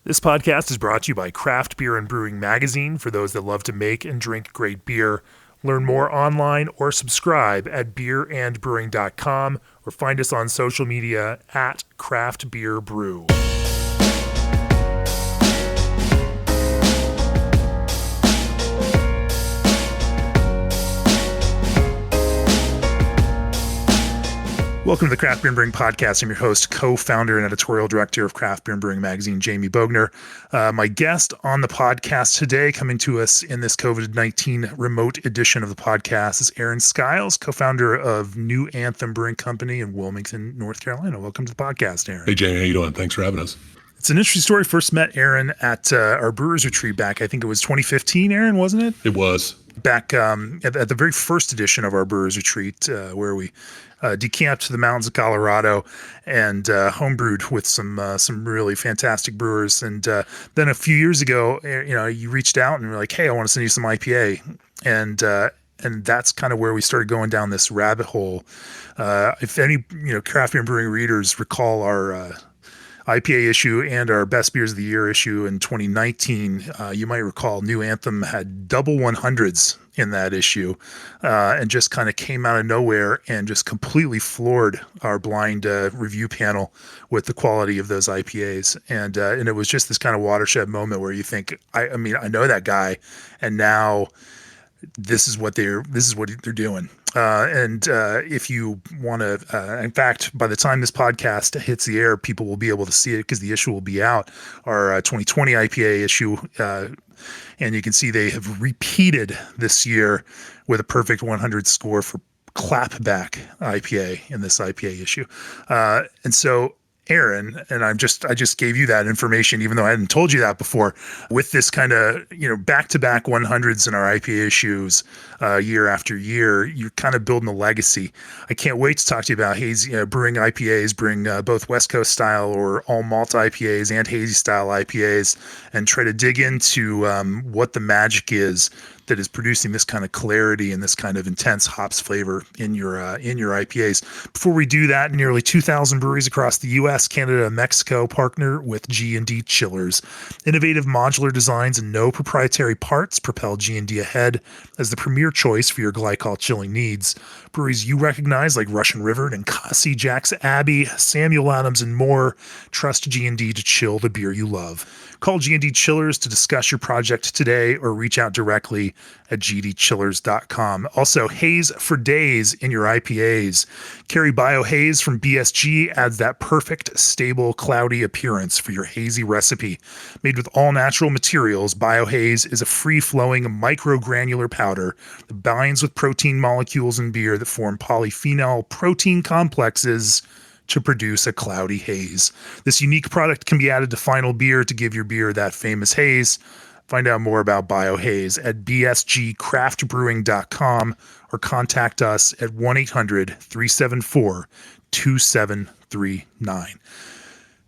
This podcast is brought to you by Craft Beer and Brewing Magazine for those that love to make and drink great beer. Learn more online or subscribe at beerandbrewing.com or find us on social media at Craft Beer Brew. Welcome to the Craft Beer and Brewing Podcast. I'm your host, co-founder and editorial director of Craft Beer and Brewing Magazine, Jamie Bogner. My guest on the podcast today, coming to us in this COVID-19 remote edition of the podcast, is Aaron Skiles, co-founder of New Anthem Brewing Company in Wilmington, North Carolina. Welcome to the podcast, Aaron. Hey, Jamie. How you doing? Thanks for having us. It's an interesting story. First met Aaron at our Brewers Retreat back, I think it was 2015, Aaron, wasn't it? It was. Back at the very first edition of our Brewers Retreat, where we decamped to the mountains of Colorado and homebrewed with some really fantastic brewers. And then a few years ago, you reached out and were like, "Hey, I want to send you some IPA," and that's kind of where we started going down this rabbit hole. If any craft beer and brewing readers recall our IPA issue and our Best Beers of the Year issue in 2019, you might recall New Anthem had double 100s in that issue and just kind of came out of nowhere and just completely floored our blind review panel with the quality of those IPAs. And it was just this kind of watershed moment where you think, I mean, I know that guy, and now this is what they're doing. And if you want to, in fact, by the time this podcast hits the air, people will be able to see it because the issue will be out, our 2020 IPA issue. And you can see they have repeated this year with a perfect 100 score for Clapback IPA in this IPA issue. And so Aaron, and I just gave you that information, even though I hadn't told you that before, with this kind of, back-to-back 100s in our IPA issues year after year, you're kind of building a legacy. I can't wait to talk to you about hazy, brewing IPAs, brewing both West Coast style or all malt IPAs and hazy style IPAs, and try to dig into what the magic is that is producing this kind of clarity and this kind of intense hops flavor in your IPAs. Before we do that, nearly 2,000 breweries across the U.S., Canada, and Mexico partner with G&D Chillers. Innovative modular designs and no proprietary parts propel G&D ahead as the premier choice for your glycol chilling needs. Breweries you recognize like Russian River, Ninkasi, Jack's Abbey, Samuel Adams, and more trust G&D to chill the beer you love. Call G&D Chillers to discuss your project today or reach out directly at gdchillers.com. Also, Haze for days in your IPAs. Carry BioHaze from BSG adds that perfect, stable, cloudy appearance for your hazy recipe. Made with all natural materials, BioHaze is a free-flowing microgranular powder that binds with protein molecules in beer that form polyphenol protein complexes to produce a cloudy haze. This unique product can be added to final beer to give your beer that famous haze. Find out more about BioHaze at bsgcraftbrewing.com or contact us at 1-800-374-2739.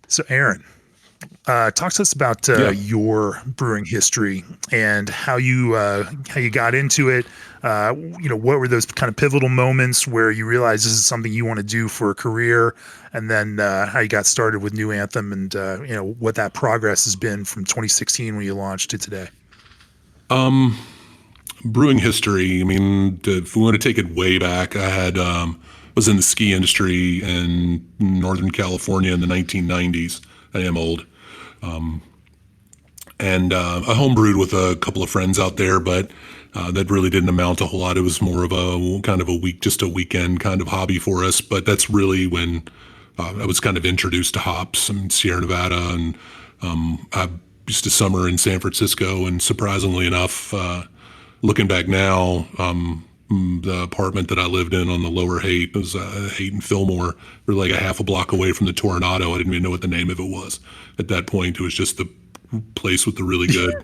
So Aaron, talk to us about your brewing history and how you got into it. What were those kind of pivotal moments where you realized this is something you want to do for a career, and then how you got started with New Anthem, and what that progress has been from 2016 when you launched to today. Brewing history. I mean, if we want to take it way back, I had was in the ski industry in Northern California in the 1990s. I am old. And I homebrewed with a couple of friends out there, but that really didn't amount to a whole lot. It was more of a kind of a weekend kind of hobby for us. But that's really when I was kind of introduced to hops in Sierra Nevada, and I used to summer in San Francisco. And surprisingly enough, looking back now, the apartment that I lived in on the Lower Haight was Haight and Fillmore. We were like a half a block away from the Toronado. I didn't even know what the name of it was at that point. It was just the place with the really good,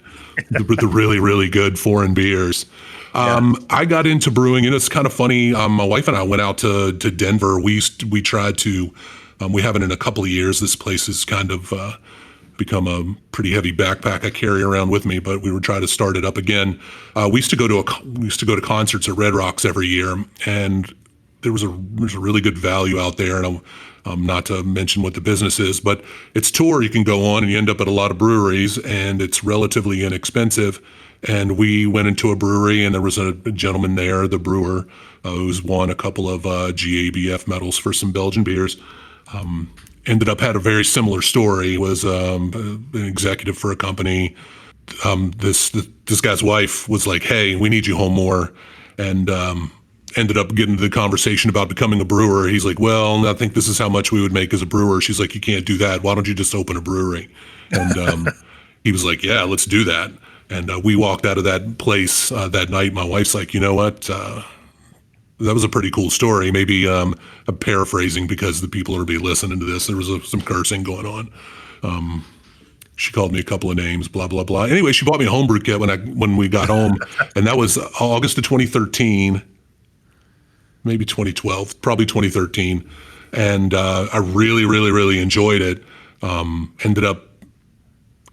with the really, really good foreign beers. I got into brewing, and it's kind of funny. My wife and I went out to Denver. We tried to, we haven't in a couple of years. This place has kind of become a pretty heavy backpack I carry around with me, but we were trying to start it up again. We used to go to concerts at Red Rocks every year, and there's a really good value out there, and not to mention what the business is, but it's tour you can go on, and you end up at a lot of breweries, and it's relatively inexpensive. And we went into a brewery, and there was a gentleman there, the brewer, who's won a couple of GABF medals for some Belgian beers. Ended up had a very similar story. Was an executive for a company. This guy's wife was like, "Hey, we need you home more," and ended up getting to the conversation about becoming a brewer. He's like, "Well, I think this is how much we would make as a brewer." She's like, "You can't do that. Why don't you just open a brewery?" And he was like, "Yeah, let's do that." And we walked out of that place that night. My wife's like, "You know what? That was a pretty cool story." Maybe I'm paraphrasing because the people are be listening to this. There was some cursing going on. She called me a couple of names, blah, blah, blah. Anyway, she bought me a homebrew kit when we got home. And that was August of 2013, maybe 2012, probably 2013. And I really, really, really enjoyed it. Ended up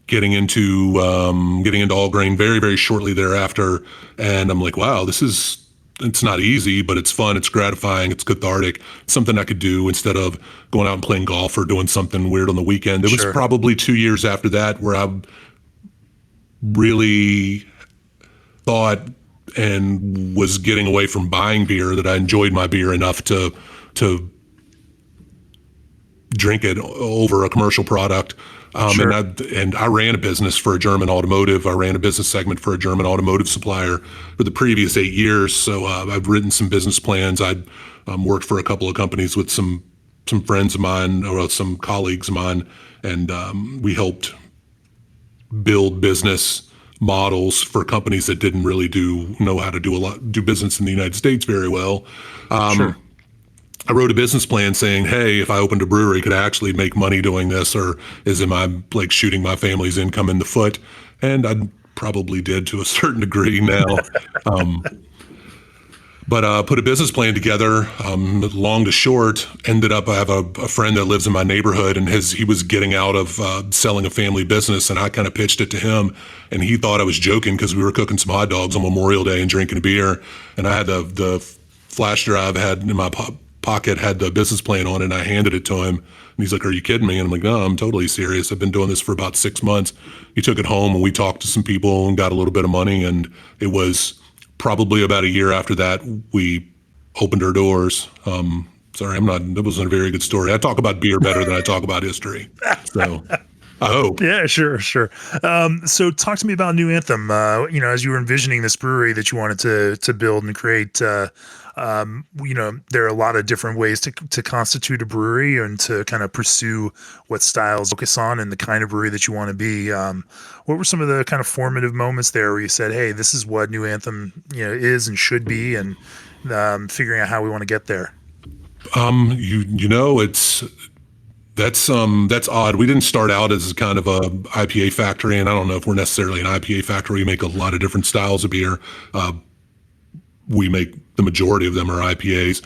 getting into all grain very, very shortly thereafter. And I'm like, wow, it's not easy, but it's fun. It's gratifying. It's cathartic. It's something I could do instead of going out and playing golf or doing something weird on the weekend. It was probably 2 years after that where I really thought and was getting away from buying beer that I enjoyed my beer enough to drink it over a commercial product. And I ran a business for a German automotive. I ran a business segment for a German automotive supplier for the previous 8 years. So I've written some business plans. I'd worked for a couple of companies with some friends of mine or some colleagues of mine, and we helped build business models for companies that didn't really know how to do business in the United States very well. I wrote a business plan saying, hey, if I opened a brewery, could I actually make money doing this, or am I like shooting my family's income in the foot? And I probably did to a certain degree now. But put a business plan together. Long to short, ended up I have a friend that lives in my neighborhood, and he was getting out of selling a family business, and I kind of pitched it to him, and he thought I was joking because we were cooking some hot dogs on Memorial Day and drinking a beer, and I had the flash drive had in my pocket had the business plan on it, and I handed it to him, and he's like, "Are you kidding me?" And I'm like, "No, I'm totally serious. I've been doing this for about 6 months." He took it home, and we talked to some people and got a little bit of money, and it was probably about a year after that we opened our doors. Sorry, that wasn't a very good story. I talk about beer better than I talk about history. So I hope. Yeah, sure. So talk to me about New Anthem. As you were envisioning this brewery that you wanted to build and create, there are a lot of different ways to constitute a brewery and to kind of pursue what styles focus on and the kind of brewery that you want to be. What were some of the kind of formative moments there where you said, hey, this is what New Anthem, is and should be, and figuring out how we want to get there? That's odd. We didn't start out as kind of a IPA factory, and I don't know if we're necessarily an IPA factory. We make a lot of different styles of beer. We make the majority of them are IPAs.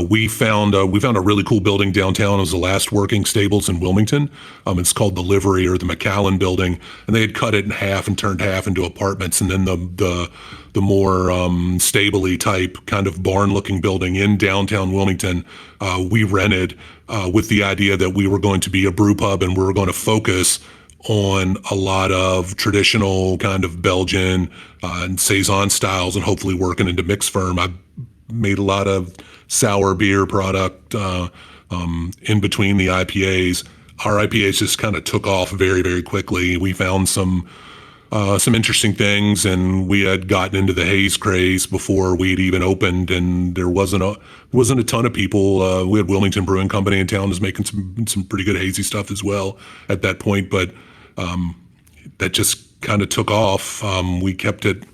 We found a really cool building downtown. It was the last working stables in Wilmington. It's called the Livery or the McAllen Building, and they had cut it in half and turned half into apartments. And then the more stably type kind of barn-looking building in downtown Wilmington, we rented with the idea that we were going to be a brew pub and we were going to focus on a lot of traditional kind of Belgian and Saison styles, and hopefully working into mixed firm. I made a lot of sour beer product in between the IPAs. Our IPAs just kind of took off very, very quickly. We found some interesting things, and we had gotten into the haze craze before we'd even opened, and there wasn't a ton of people. We had Wilmington Brewing Company in town was making some pretty good hazy stuff as well at that point, but that just kind of took off. We kept it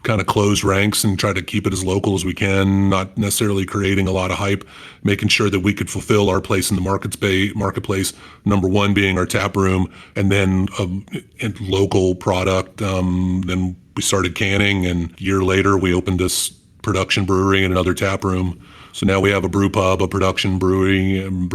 kind of closed ranks and tried to keep it as local as we can, not necessarily creating a lot of hype, making sure that we could fulfill our place in the marketplace, number one being our tap room, and then local product. Then we started canning, and a year later we opened this production brewery and another tap room. So now we have a brew pub, a production brewery, and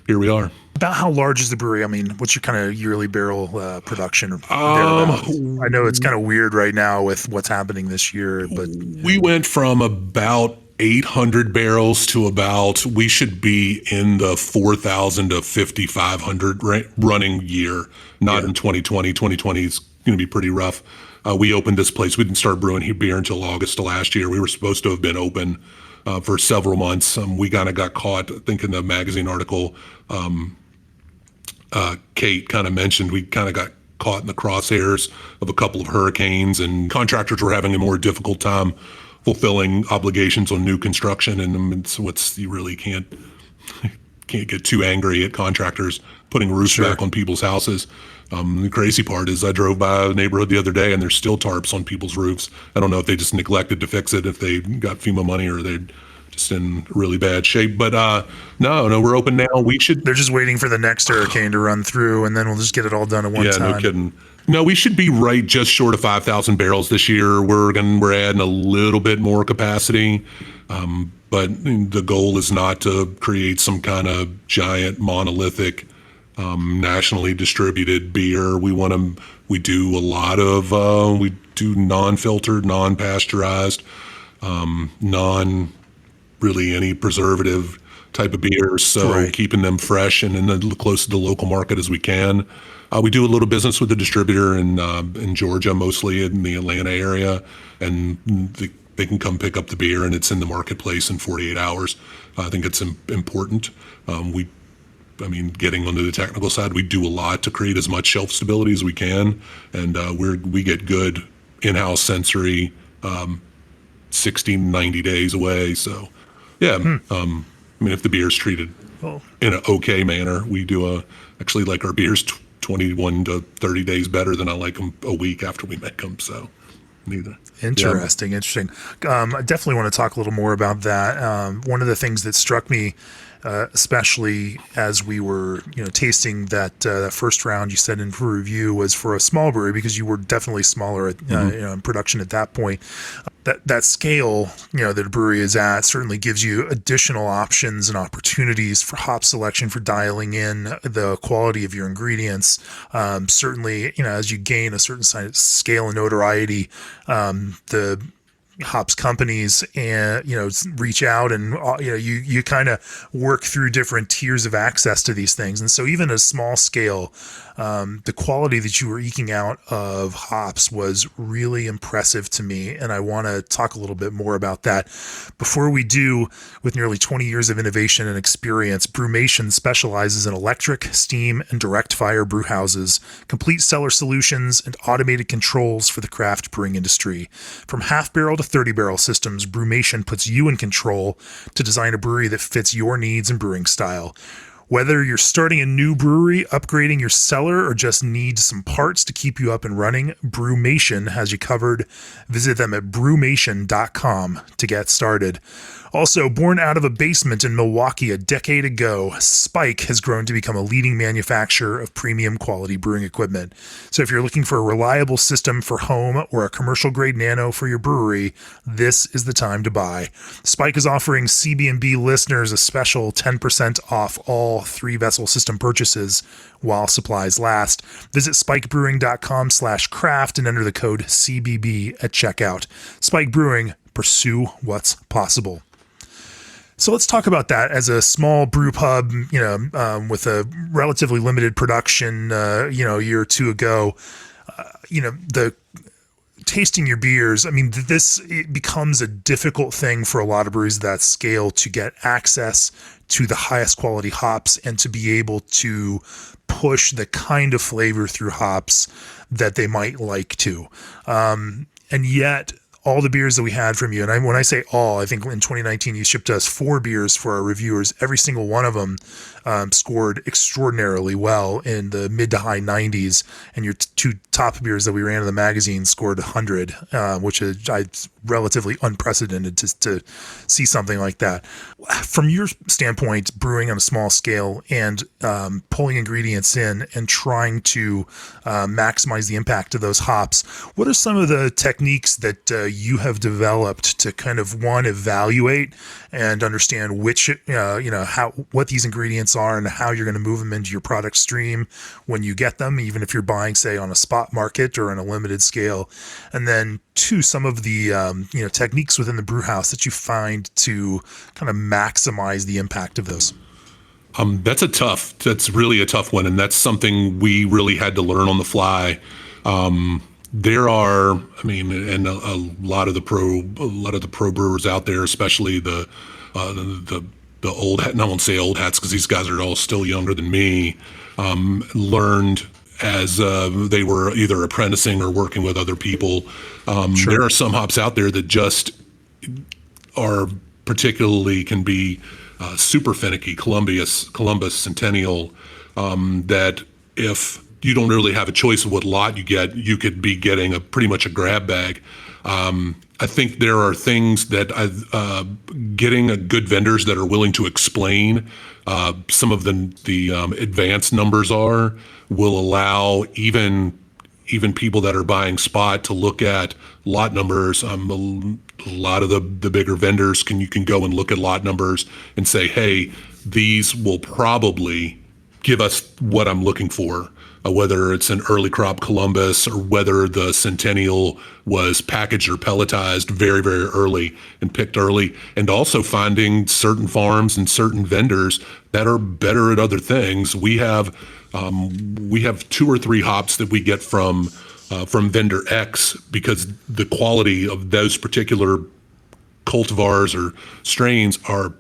here we are. About how large is the brewery? I mean, what's your kind of yearly barrel production? I know it's kind of weird right now with what's happening this year, but we went from about 800 barrels to about, we should be in the 4,000 to 5,500 running year, not in 2020. 2020 is going to be pretty rough. We opened this place. We didn't start brewing beer until August of last year. We were supposed to have been open for several months. We kind of got caught, I think in the magazine article, Kate kind of mentioned, we kind of got caught in the crosshairs of a couple of hurricanes, and contractors were having a more difficult time fulfilling obligations on new construction. And it's what's, you really can't get too angry at contractors putting roofs back on people's houses. The crazy part is I drove by a neighborhood the other day and there's still tarps on people's roofs. I don't know if they just neglected to fix it, if they got FEMA money, or they're just in really bad shape. But no, we're open now. They're just waiting for the next hurricane to run through, and then we'll just get it all done at one time. Yeah, no kidding. No, we should be right just short of 5,000 barrels this year. We're adding a little bit more capacity. But the goal is not to create some kind of giant monolithic nationally distributed beer. We do a lot of we do non-filtered, non-pasteurized, non really any preservative type of beers. So keeping them fresh and in close to the local market as we can. We do a little business with the distributor in Georgia, mostly in the Atlanta area, and they can come pick up the beer and it's in the marketplace in 48 hours. I think it's important. Getting onto the technical side, we do a lot to create as much shelf stability as we can, and we get good in-house sensory 60, 90 days away. So, yeah, if the beer's treated in an okay manner, we do actually like our beers 21 to 30 days better than I like them a week after we make them. So, neither. Interesting. I definitely want to talk a little more about that. One of the things that struck me, especially as we were, tasting that first round you said in review, was for a small brewery, because you were definitely smaller at, in production at that point. That scale, that a brewery is at certainly gives you additional options and opportunities for hop selection, for dialing in the quality of your ingredients. Certainly, as you gain a certain size, scale and notoriety, the hops companies and reach out, and you kind of work through different tiers of access to these things. And so even a small scale, the quality that you were eking out of hops was really impressive to me, and I want to talk a little bit more about that. Before we do, with nearly 20 years of innovation and experience, Brewmation specializes in electric, steam, and direct fire brew houses, complete cellar solutions, and automated controls for the craft brewing industry. From half barrel to 30 barrel systems, Brewmation puts you in control to design a brewery that fits your needs and brewing style. Whether you're starting a new brewery, upgrading your cellar, or just need some parts to keep you up and running, Brewmation has you covered. Visit them at brewmation.com to get started. Also, born out of a basement in Milwaukee a decade ago, Spike has grown to become a leading manufacturer of premium quality brewing equipment. So if you're looking for a reliable system for home or a commercial grade nano for your brewery, this is the time to buy. Spike is offering CB&B listeners a special 10% off all 3-vessel system purchases while supplies last. Visit spikebrewing.com/craft and enter the code CBB at checkout. Spike Brewing, pursue what's possible. So let's talk about that as a small brew pub, with a relatively limited production, a year or two ago. The tasting your beers, it becomes a difficult thing for a lot of breweries of that scale to get access to the highest quality hops and to be able to push the kind of flavor through hops that they might like to. And yet, all the beers that we had from you, and when I say all, I think in 2019 you shipped us 4 beers for our reviewers. Every single one of them scored extraordinarily well in the mid to high 90s, and your 2 top beers that we ran in the magazine scored 100, which is relatively unprecedented to see something like that. From your standpoint, brewing on a small scale and pulling ingredients in and trying to maximize the impact of those hops, what are some of the techniques that you have developed to kind of evaluate and understand which what these ingredients are and how you're going to move them into your product stream when you get them, even if you're buying, say, on a spot market or on a limited scale? And then 2, some of the techniques within the brew house that you find to kind of maximize the impact of those? That's really a tough one. And that's something we really had to learn on the fly. There are, I mean, and a lot of the pro brewers out there, especially the old hat, and I won't say old hats because these guys are all still younger than me, learned as they were either apprenticing or working with other people. Sure. There are some hops out there that just are particularly can be super finicky, Columbus, Centennial, that if you don't really have a choice of what lot you get, you could be getting pretty much a grab bag. I think there are things that getting a good vendors that are willing to explain some of the advanced numbers will allow even people that are buying spot to look at lot numbers. A lot of the bigger vendors you can go and look at lot numbers and say, hey, these will probably give us what I'm looking for. Whether it's an early crop Columbus or whether the Centennial was packaged or pelletized very, very early and picked early, and also finding certain farms and certain vendors that are better at other things. We have 2 or 3 hops that we get from vendor X because the quality of those particular cultivars or strains are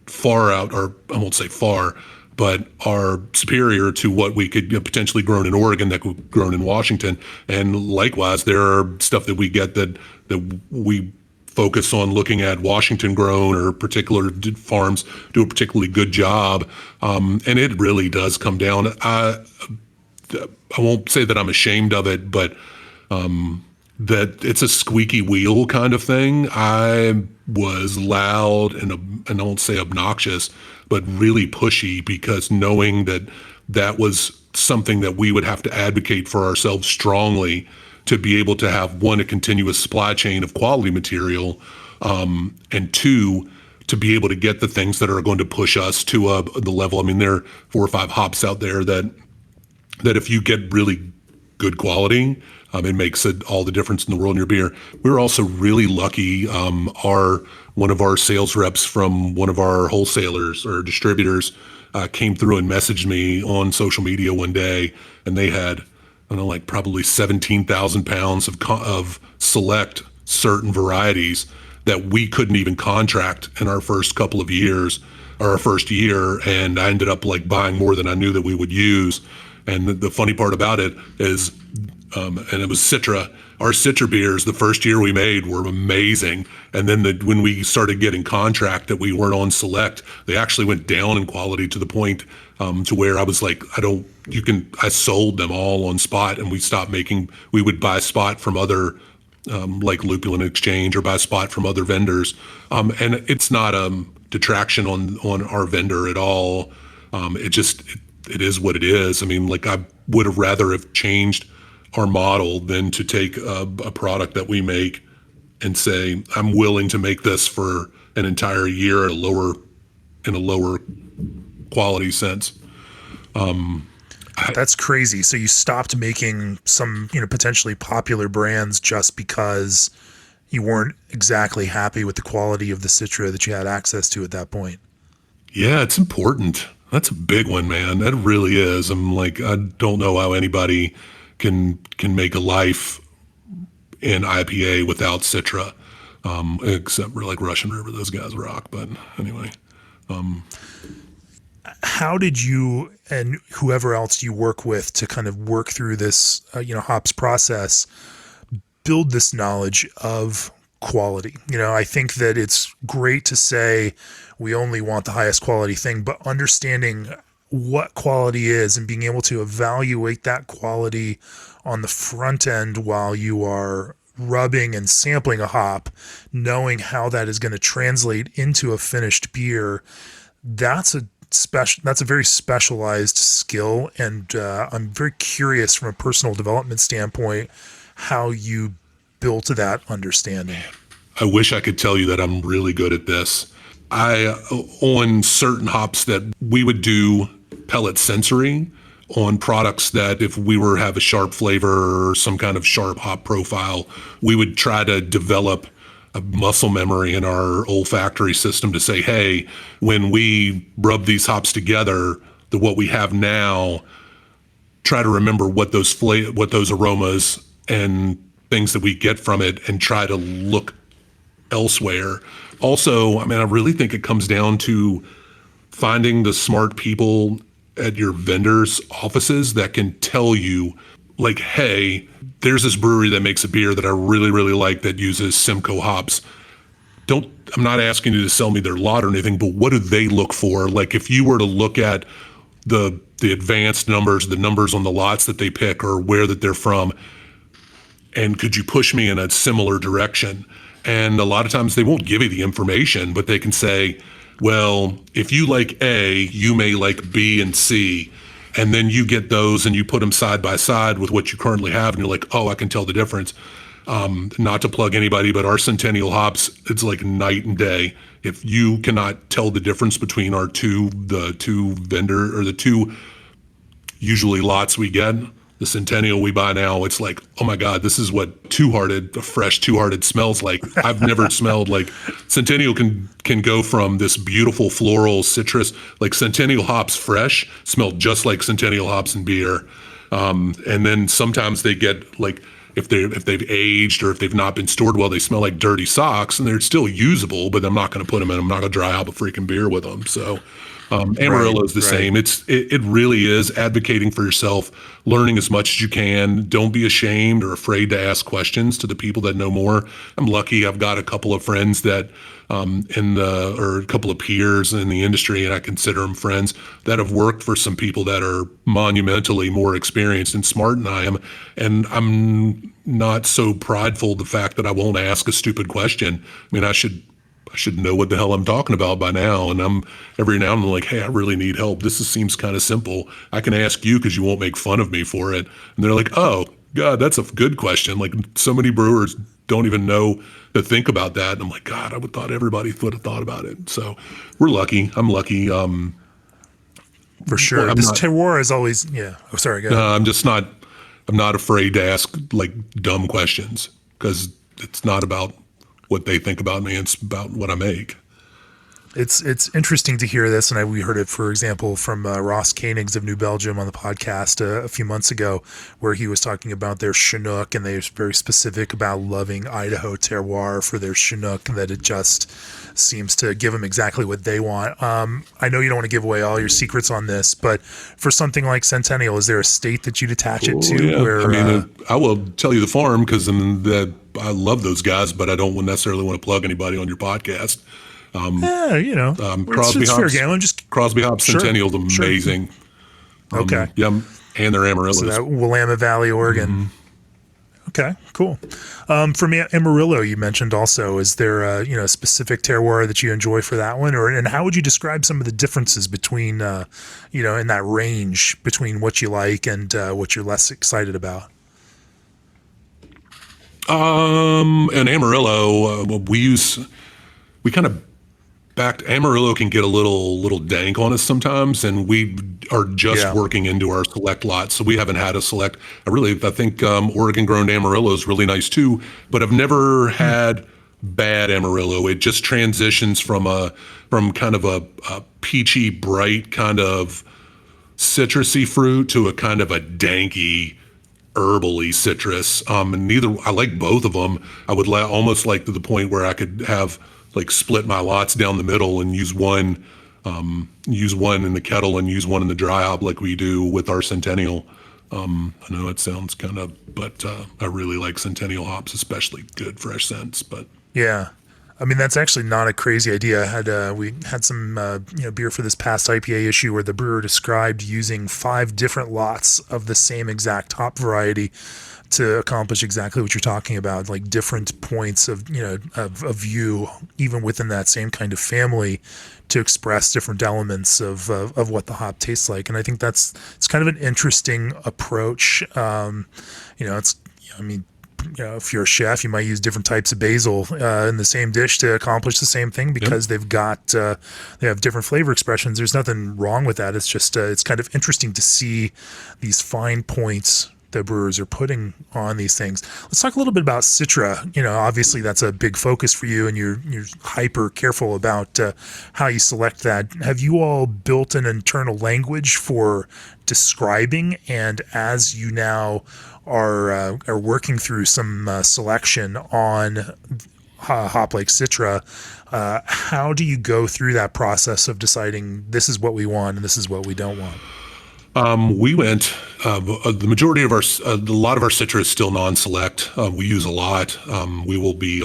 far out, or I won't say far, but are superior to what we could potentially grown in Oregon that could grown in Washington. And likewise, there are stuff that we get that we focus on looking at Washington grown or particular farms do a particularly good job. And it really does come down. I won't say that I'm ashamed of it, but that it's a squeaky wheel kind of thing. I was loud and I won't say obnoxious, but really pushy because knowing that was something that we would have to advocate for ourselves strongly to be able to have, one, a continuous supply chain of quality material, and 2, to be able to get the things that are going to push us to the level. I mean, there are 4 or 5 hops out there that if you get really good quality, it makes all the difference in the world in your beer. We were also really lucky. One of our sales reps from one of our wholesalers or distributors came through and messaged me on social media one day, and they had, I don't know, like probably 17,000 pounds of select certain varieties that we couldn't even contract in our first couple of years or our first year, and I ended up like buying more than I knew that we would use. And the funny part about it is, and it was Citra. Our Citra beers, the first year we made, were amazing. And then when we started getting contract that we weren't on select, they actually went down in quality to the point to where I was like, I sold them all on spot, and we would buy spot from other like Lupulin Exchange or buy spot from other vendors. And it's not detraction on our vendor at all. It is what it is. I mean, like I would have rather have changed our model than to take a product that we make and say, I'm willing to make this for an entire year in a lower quality sense. That's crazy. So you stopped making some, potentially popular brands just because you weren't exactly happy with the quality of the Citra that you had access to at that point. Yeah, it's important. That's a big one, man. That really is. I'm like, I don't know how anybody can make a life in IPA without Citra, except for like Russian River. Those guys rock. But anyway. How did you and whoever else you work with to kind of work through this, hops process, build this knowledge of quality? I think that it's great to say we only want the highest quality thing, but understanding what quality is and being able to evaluate that quality on the front end while you are rubbing and sampling a hop, knowing how that is going to translate into a finished beer, that's a very specialized skill. And I'm very curious from a personal development standpoint how you built that understanding. I wish I could tell you that I'm really good at this. On certain hops that we would do pellet sensory on products that if we have a sharp flavor or some kind of sharp hop profile, we would try to develop a muscle memory in our olfactory system to say, hey, when we rub these hops together, what we have now, try to remember what those aromas and things that we get from it, and try to look elsewhere. Also, I mean, I really think it comes down to finding the smart people at your vendors' offices that can tell you, like, hey, there's this brewery that makes a beer that I really, really like that uses Simcoe hops. I'm not asking you to sell me their lot or anything, but what do they look for? Like, if you were to look at the advanced numbers, the numbers on the lots that they pick or where that they're from, and could you push me in a similar direction? And a lot of times they won't give you the information, but they can say, well, if you like A, you may like B and C. And then you get those and you put them side by side with what you currently have, and you're like, oh, I can tell the difference. Not to plug anybody, but our Centennial hops, it's like night and day. If you cannot tell the difference between the two usually lots we get, the Centennial we buy now, it's like, oh my God, this is what a fresh Two-Hearted smells like. I've never smelled like Centennial can go from this beautiful floral citrus, like Centennial hops fresh smell just like Centennial hops in beer. And then sometimes they get like, if they've aged or if they've not been stored well, they smell like dirty socks, and they're still usable, but I'm not going to put them in. I'm not going to dry out a freaking beer with them. So Amarillo is the same. It really is advocating for yourself, learning as much as you can. Don't be ashamed or afraid to ask questions to the people that know more. I'm lucky. I've got a couple of friends that or a couple of peers in the industry, and I consider them friends, that have worked for some people that are monumentally more experienced and smart than I am. And I'm not so prideful the fact that I won't ask a stupid question. I mean, I should know what the hell I'm talking about by now. And every now and then like, hey, I really need help. This seems kind of simple. I can ask you because you won't make fun of me for it. And they're like, oh, God, that's a good question. Like, so many brewers don't even know to think about that. And I'm like, God, I would thought everybody would have thought about it. So we're lucky. I'm lucky. For sure. Well, this terroir is always, yeah. Oh, sorry, go ahead. I'm not afraid to ask like dumb questions, because it's not about what they think about me. It's about what I make. It's interesting to hear this, and we heard it, for example, from Ross Koenigs of New Belgium on the podcast a few months ago, where he was talking about their Chinook, and they're very specific about loving Idaho terroir for their Chinook, and that it just seems to give them exactly what they want. I know you don't want to give away all your secrets on this, but for something like Centennial, is there a state that you'd attach it to? Yeah. Where, I mean, I will tell you the farm, because I love those guys, but I don't necessarily want to plug anybody on your podcast. Crosby it's hops, fair game. Crosby hops Centennial's amazing. Sure. Okay. Yeah, and their Amarillo. So that Willamette Valley, Oregon. Mm-hmm. Okay, cool. From Amarillo, you mentioned also, is there a specific terroir that you enjoy for that one, and how would you describe some of the differences between in that range between what you like and what you're less excited about? In Amarillo, we kind of Amarillo can get a little dank on us sometimes, and we are just working into our select lot, so we haven't had a select. I think Oregon grown Amarillo is really nice too, but I've never had bad Amarillo. It just transitions from kind of a peachy, bright kind of citrusy fruit to a kind of a danky, herbally citrus. And I like both of them. I would almost like to the point where I could have like split my lots down the middle and use one in the kettle and use one in the dry hop like we do with our Centennial. I know it sounds but I really like Centennial hops, especially good fresh scents. But yeah, I mean, that's actually not a crazy idea. We had some beer for this past IPA issue where the brewer described using 5 different lots of the same exact hop variety to accomplish exactly what you're talking about, like different points of view, even within that same kind of family, to express different elements of what the hop tastes like. And I think it's kind of an interesting approach. If you're a chef, you might use different types of basil in the same dish to accomplish the same thing, because they have different flavor expressions. There's nothing wrong with that. It's just it's kind of interesting to see these fine points the brewers are putting on these things. Let's talk a little bit about Citra. Obviously that's a big focus for you, and you're hyper careful about how you select that. Have you all built an internal language for describing? And as you now are working through some selection on hop like Citra, how do you go through that process of deciding this is what we want and this is what we don't want? We went, the majority of a lot of our Citra is still non-select. We use a lot. We will be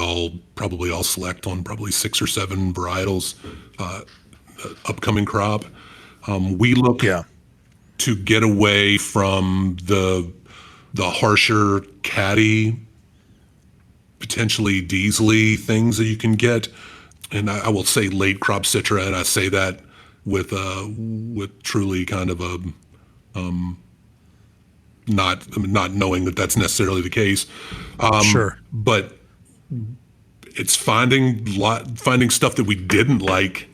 probably all select on probably 6 or 7 varietals, upcoming crop. We look to get away from the harsher caddy, potentially diesel-y things that you can get. And I will say late crop Citra, and I say that with truly kind of a, not knowing that that's necessarily the case. Sure. But it's finding stuff that we didn't like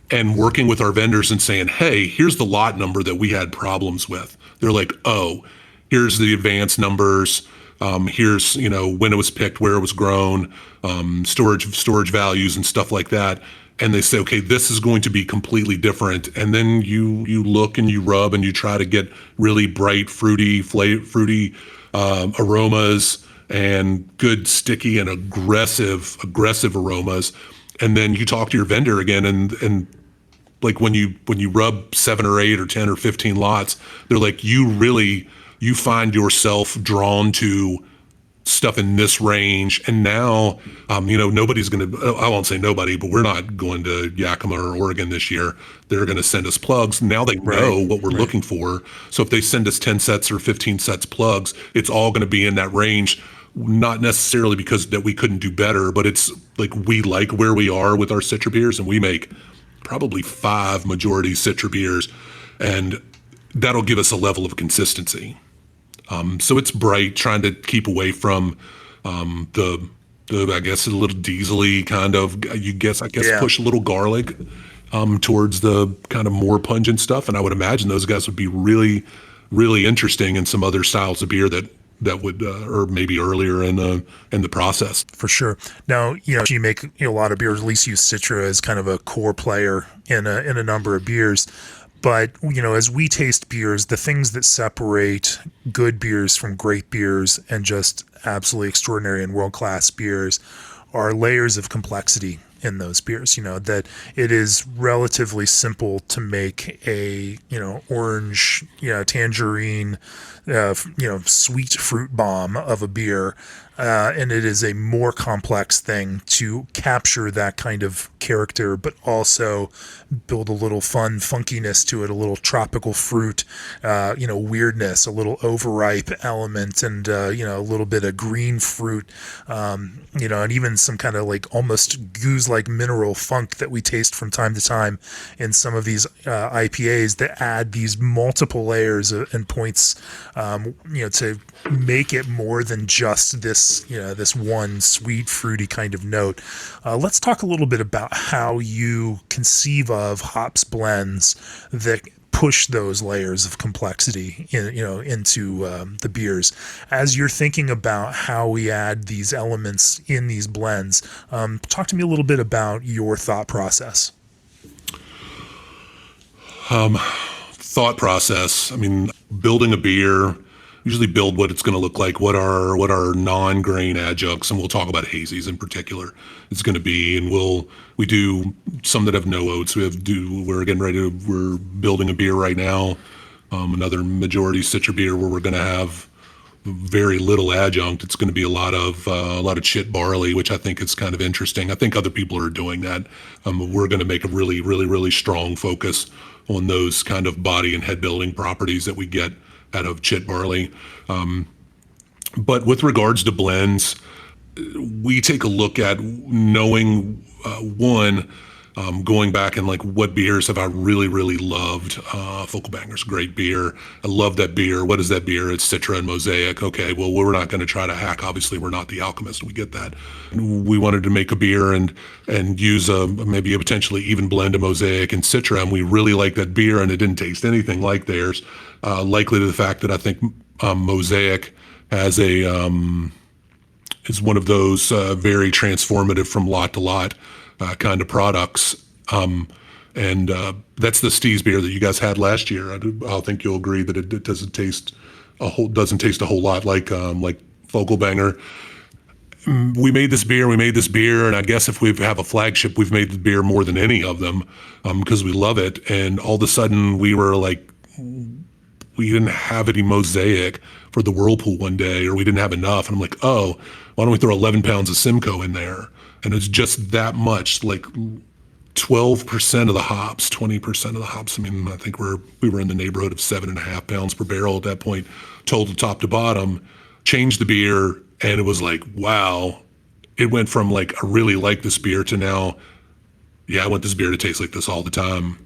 and working with our vendors and saying, hey, here's the lot number that we had problems with. They're like, oh, here's the advanced numbers. Here's, when it was picked, where it was grown, storage values and stuff like that. And they say, okay, this is going to be completely different. And then you look and you rub and you try to get really bright, fruity aromas and good, sticky and aggressive aromas. And then you talk to your vendor again, and like when you rub 7 or 8 or 10 or 15 lots, they're like, you find yourself drawn to stuff in this range. And now, nobody's going to, I won't say nobody, but we're not going to Yakima or Oregon this year. They're going to send us plugs. Now they know what we're looking for. So if they send us 10 sets or 15 sets plugs, it's all going to be in that range. Not necessarily because that we couldn't do better, but it's like we like where we are with our Citra beers, and we make probably 5 majority Citra beers, and that'll give us a level of consistency. So it's bright, trying to keep away from the I guess a little diesel-y kind of, push a little garlic towards the kind of more pungent stuff. And I would imagine those guys would be really, really interesting in some other styles of beer that would, or maybe earlier in the process. For sure. Now, you make a lot of beers, at least use Citra as kind of a core player in a number of beers. But, as we taste beers, the things that separate good beers from great beers and just absolutely extraordinary and world-class beers are layers of complexity in those beers. That it is relatively simple to make a, orange, tangerine, sweet fruit bomb of a beer. And it is a more complex thing to capture that kind of character, but also build a little fun funkiness to it, a little tropical fruit, weirdness, a little overripe element, and, a little bit of green fruit, and even some kind of like almost goose-like mineral funk that we taste from time to time in some of these IPAs that add these multiple layers and points, to make it more than just this one sweet, fruity kind of note. Let's talk a little bit about how you conceive of hops blends that push those layers of complexity into the beers. As you're thinking about how we add these elements in these blends, talk to me a little bit about your thought process. Thought process. I mean, building a beer, usually build what it's going to look like, what our non-grain adjuncts, and we'll talk about hazies in particular, it's going to be. And we do some that have no oats. We're building a beer right now, another majority Citra beer where we're going to have very little adjunct. It's going to be a lot of chit barley, which I think is kind of interesting. I think other people are doing that. We're going to make a really, really, really strong focus on those kind of body and head building properties that we get out of chit barley. But with regards to blends, we take a look at knowing, going back and like what beers have I really, really loved. Focal Banger's great beer. I love that beer. What is that beer? It's Citra and Mosaic. Okay, well, we're not going to try to hack. Obviously, we're not the alchemist. We get that. We wanted to make a beer and use maybe a potentially even blend of Mosaic and Citra, and we really like that beer, and it didn't taste anything like theirs. Likely to the fact that I think Mosaic has is one of those very transformative from lot to lot kind of products. And that's the Steve's beer that you guys had last year. I think you'll agree that it doesn't taste a whole lot like Fogelbanger. We made this beer, and I guess if we have a flagship, we've made the beer more than any of them because we love it. And all of a sudden, we were like, we didn't have any Mosaic for the Whirlpool one day, or we didn't have enough. And I'm like, oh, why don't we throw 11 pounds of Simcoe in there? And it's just that much, like 12% of the hops, 20% of the hops. I mean, I think we were in the neighborhood of 7.5 pounds per barrel at that point, total top to bottom. Changed the beer, and it was like, wow. It went from like, I really like this beer to now, yeah, I want this beer to taste like this all the time.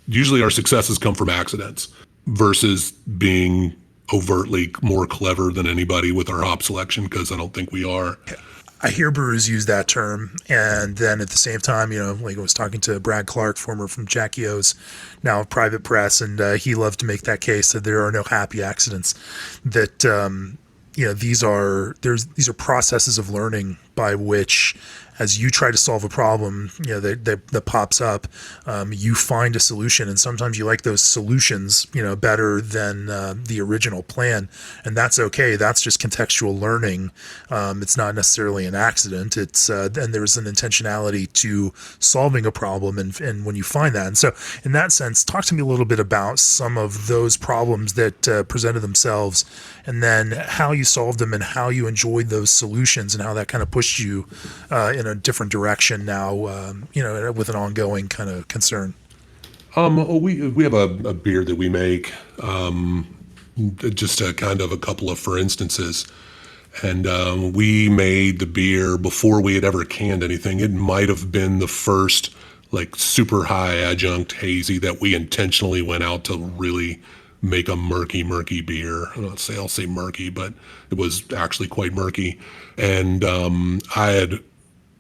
Usually our successes come from accidents versus being overtly more clever than anybody with our hop selection, because I don't think we are. I hear brewers use that term, and then at the same time, like I was talking to Brad Clark, former from Jackie O's, now Private Press, and he loved to make that case that there are no happy accidents. That these are processes of learning by which, as you try to solve a problem, that pops up, you find a solution, and sometimes you like those solutions, better than the original plan, and that's okay. That's just contextual learning. It's not necessarily an accident. It's and there's an intentionality to solving a problem, and when you find that, and so in that sense, talk to me a little bit about some of those problems that presented themselves, and then how you solved them, and how you enjoyed those solutions, and how that kind of pushed you in a different direction now, with an ongoing kind of concern. We have a beer that we make, just a kind of a couple of for instances, and we made the beer before we had ever canned anything. It might have been the first like super high adjunct hazy that we intentionally went out to really make a murky beer. I'll say murky, but it was actually quite murky. And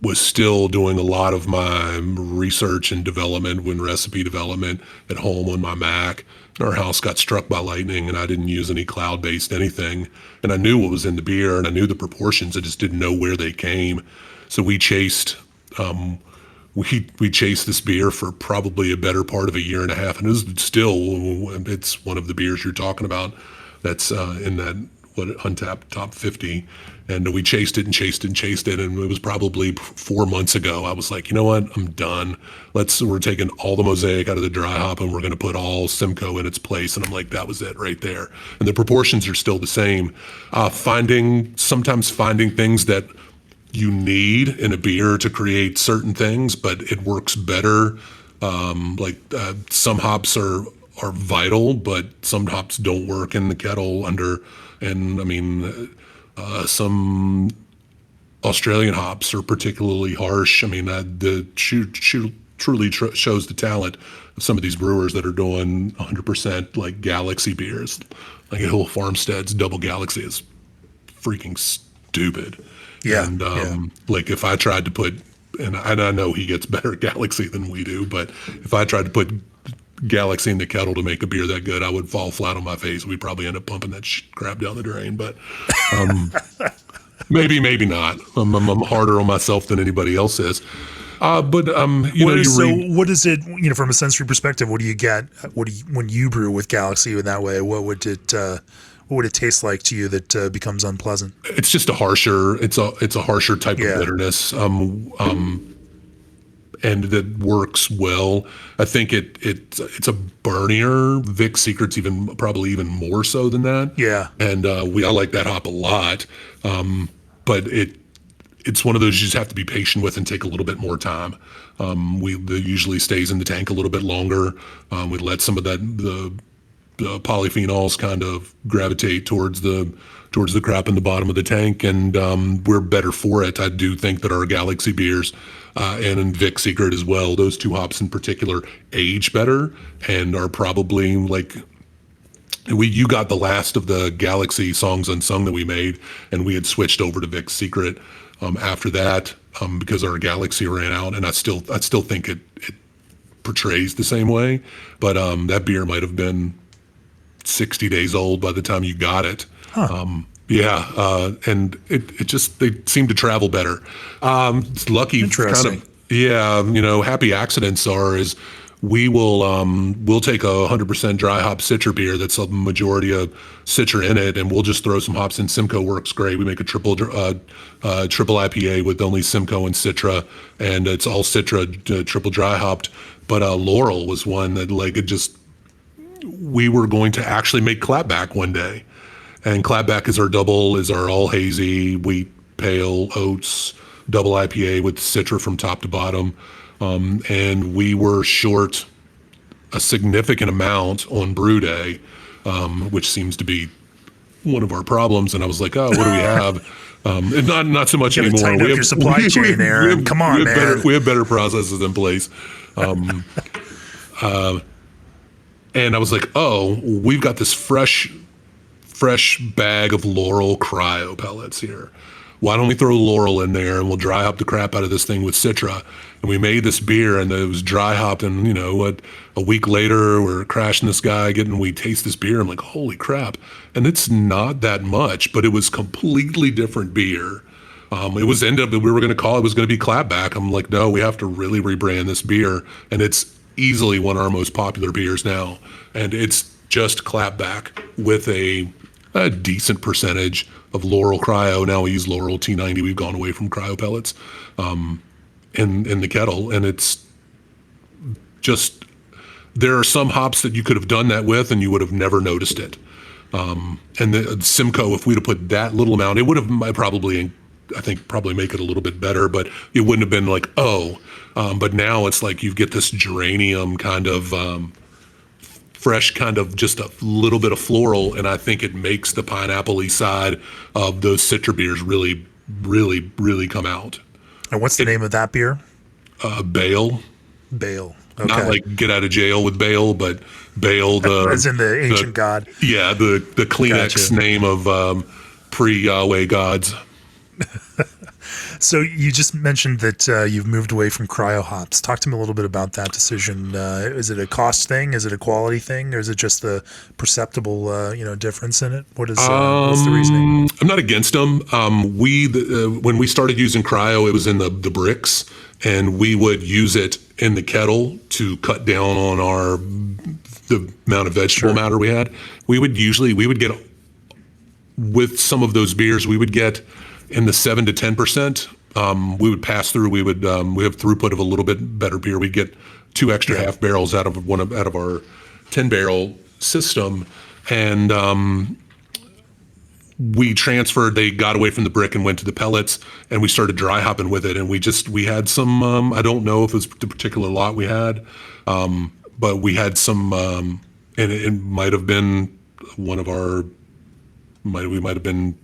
was still doing a lot of my research and development recipe development at home on my Mac. Our house got struck by lightning, and I didn't use any cloud-based anything. And I knew what was in the beer, and I knew the proportions. I just didn't know where they came. So we chased this beer for probably a better part of a year and a half, and it's one of the beers you're talking about that's in that Untapped top 50. And we chased it, and it was probably 4 months ago. I was like, you know what, I'm done. We're taking all the Mosaic out of the dry hop, and we're going to put all Simcoe in its place. And I'm like, that was it right there. And the proportions are still the same. Sometimes finding things that you need in a beer to create certain things, but it works better. Some hops are vital, but some hops don't work in the kettle some Australian hops are particularly harsh. I mean, truly shows the talent of some of these brewers that are doing 100% like Galaxy beers. Like Hill Farmstead's Double Galaxy is freaking stupid. Yeah. And like if I tried to put, and I know he gets better Galaxy than we do, but if I tried to put Galaxy in the kettle to make a beer that good, I would fall flat on my face. We'd probably end up pumping that crap down the drain, but maybe not. I'm harder on myself than anybody else is. What is it, from a sensory perspective, what do you get? When you brew with Galaxy in that way, what would it taste like to you that becomes unpleasant? It's just a harsher type of bitterness. And that works well. I think it's a burnier. Vic's Secret's probably even more so than that. Yeah. And I like that hop a lot. But it's one of those you just have to be patient with and take a little bit more time. It usually stays in the tank a little bit longer. We let some of the polyphenols kind of gravitate towards the crap in the bottom of the tank, and we're better for it. I do think that our Galaxy beers and in Vic's Secret as well, those two hops in particular age better and are probably you got the last of the Galaxy songs unsung that we made, and we had switched over to Vic's Secret after that because our Galaxy ran out, and I still think it portrays the same way, but that beer might have been 60 days old by the time you got it. Huh. And it just, they seem to travel better. It's lucky kind Interesting. of, yeah, happy accidents is we'll take 100% dry hop Citra beer that's a majority of Citra in it, and we'll just throw some hops in. Simcoe works great. We make a triple IPA with only Simcoe and Citra, and it's all Citra, triple dry hopped. But Laurel was one that we were going to actually make clapback one day. And clapback is our all hazy, wheat, pale, oats, double IPA with Citra from top to bottom. And we were short a significant amount on brew day, which seems to be one of our problems. And I was like, oh, what do we have? And not so much anymore. We have your supply chain, Aaron. Come on, man. We have better processes in place. And I was like, oh, we've got this fresh bag of Laurel cryo pellets here. Why don't we throw Laurel in there and we'll dry hop the crap out of this thing with Citra? And we made this beer and it was dry hopped, and a week later we're crashing this guy, we taste this beer. I'm like, holy crap. And it's not that much, but it was completely different beer. We were going to call it was going to be clapback. I'm like, no, we have to really rebrand this beer. And it's easily one of our most popular beers now. And it's just clapback with a decent percentage of Laurel cryo. Now we use Laurel T90. We've gone away from cryo pellets in the kettle. And it's just, there are some hops that you could have done that with and you would have never noticed it. And the Simcoe, if we'd have put that little amount, it would have probably make it a little bit better, but it wouldn't have been like, but now it's like you get this geranium kind of fresh, kind of just a little bit of floral, and I think it makes the pineapple-y side of those Citra beers really, really, really come out. And what's the name of that beer? Bale. Bale. Okay. Not like get out of jail with Bale, but Bale, as in the ancient god. Yeah, the Kleenex name of pre-Yahweh gods. So you just mentioned that you've moved away from cryo hops. Talk to me a little bit about that decision. Is it a cost thing? Is it a quality thing? Or is it just the perceptible, difference in it? What's the reasoning? I'm not against them. When we started using cryo, it was in the bricks, and we would use it in the kettle to cut down on the amount of vegetable matter we had. We would get, with some of those beers, we would get in the 7 to 10%. We would pass through. We have throughput of a little bit better beer. We'd get 2 extra half barrels out of our 10-barrel system, and we transferred. They got away from the brick and went to the pellets, and we started dry hopping with it. And we had some. I don't know if it was the particular lot we had, but we had some, and it might have been one of our. We might have been.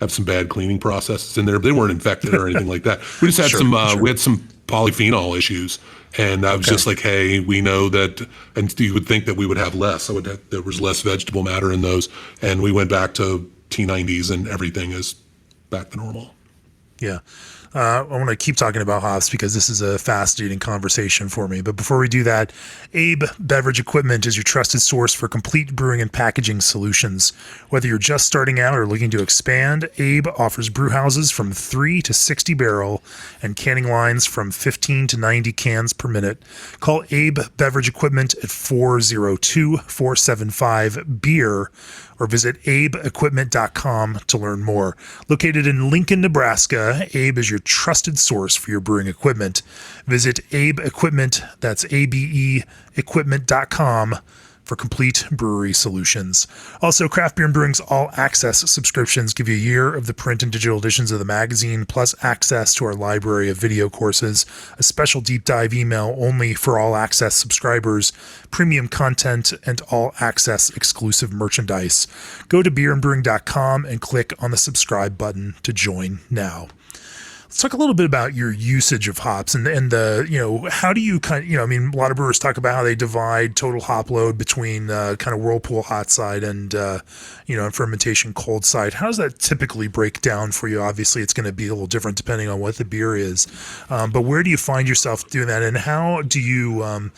Have some bad cleaning processes in there. They weren't infected or anything like that. We just had we had some polyphenol issues, and I was just like, hey, we know that, and you would think that we would have less. There was less vegetable matter in those, and we went back to T90s, and everything is back to normal. Yeah. I want to keep talking about hops because this is a fascinating conversation for me. But before we do that, Abe Beverage Equipment is your trusted source for complete brewing and packaging solutions. Whether you're just starting out or looking to expand, Abe offers brew houses from 3 to 60 barrel and canning lines from 15 to 90 cans per minute. Call Abe Beverage Equipment at 402-475-BEER or visit abeequipment.com to learn more. Located in Lincoln, Nebraska, Abe is your trusted source for your brewing equipment. Visit Abe Equipment, that's ABE equipment.com, for complete brewery solutions. Also, Craft Beer and Brewing's All Access subscriptions give you a year of the print and digital editions of the magazine, plus access to our library of video courses, a special deep dive email only for All Access subscribers, premium content, and All Access exclusive merchandise. Go to beerandbrewing.com and click on the subscribe button to join now. Let's talk a little bit about your usage of hops and the, how do you a lot of brewers talk about how they divide total hop load between kind of whirlpool hot side and, and fermentation cold side. How does that typically break down for you? Obviously, it's going to be a little different depending on what the beer is. But where do you find yourself doing that? And how do you,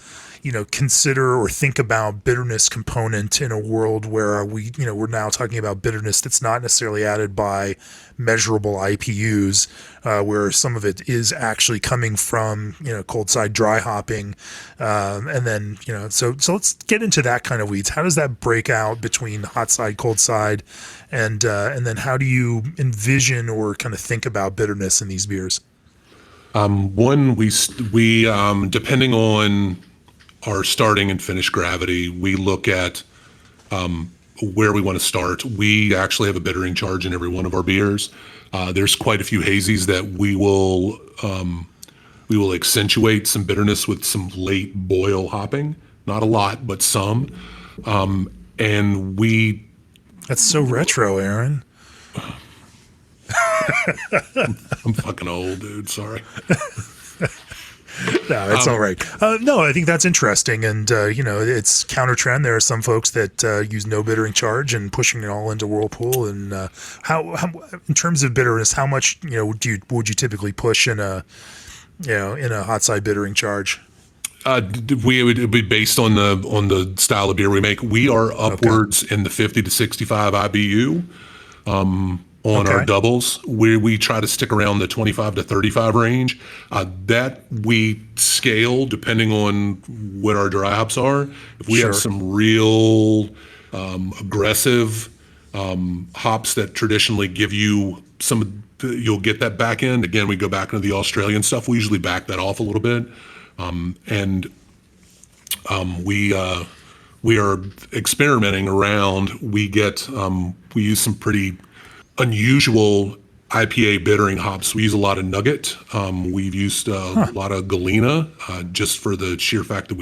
consider or think about bitterness component in a world where we're now talking about bitterness that's not necessarily added by measurable IPUs, where some of it is actually coming from, cold side dry hopping. And then, so let's get into that kind of weeds. How does that break out between hot side, cold side, and then how do you envision or kind of think about bitterness in these beers? One, we depending on our starting and finish gravity, we look at where we want to start. We actually have a bittering charge in every one of our beers. There's quite a few hazies that we will accentuate some bitterness with some late boil hopping. Not a lot, but some. And we. That's so retro, Aaron. I'm fucking old, dude. Sorry. No, it's all right. No, I think that's interesting, and it's counter trend. There are some folks that use no bittering charge and pushing it all into Whirlpool. And how in terms of bitterness, how much would you typically push in a hot side bittering charge? It would be based on the style of beer we make. We are upwards in the 50 to 65 IBU. On our doubles, where we try to stick around the 25 to 35 range. That we scale depending on what our dry hops are. If we have some real aggressive hops that traditionally give you you'll get that back end. Again, we go back into the Australian stuff. We usually back that off a little bit. We are experimenting around. We use some pretty unusual IPA bittering hops. We use a lot of Nugget. We've used a lot of Galena, just for the sheer fact that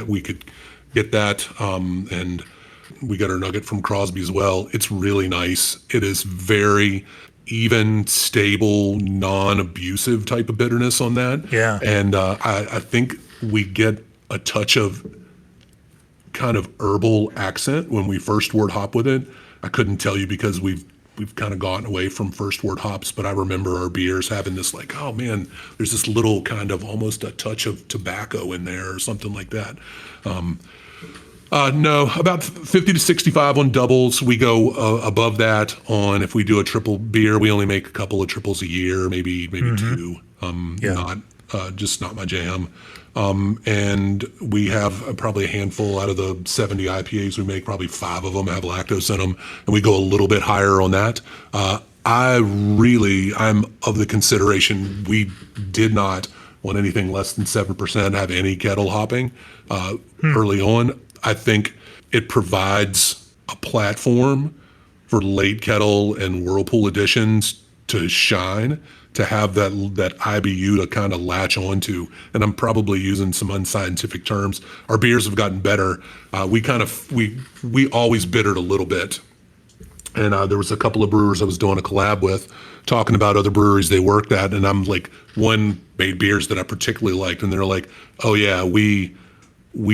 we could get that. And we got our Nugget from Crosby as well. It's really nice. It is very even, stable, non-abusive type of bitterness on that. Yeah. And I think we get a touch of kind of herbal accent when we first wort hop with it. I couldn't tell you because we've kind of gotten away from first wort hops, but I remember our beers having this like, oh man, there's this little kind of almost a touch of tobacco in there or something like that. No, about 50 to 65 on doubles. We go above that on, if we do a triple beer, we only make a couple of triples a year, maybe two. Just not my jam. And we have probably a handful out of the 70 IPAs we make, probably 5 of them have lactose in them, and we go a little bit higher on that. I'm of the consideration we did not want anything less than 7% have any kettle hopping early on. I think it provides a platform for late kettle and Whirlpool editions to shine, to have that IBU to kind of latch onto. And I'm probably using some unscientific terms. Our beers have gotten better. We always bittered a little bit. And there was a couple of brewers I was doing a collab with, talking about other breweries they worked at. And I'm like, one made beers that I particularly liked. And they're like, oh yeah, we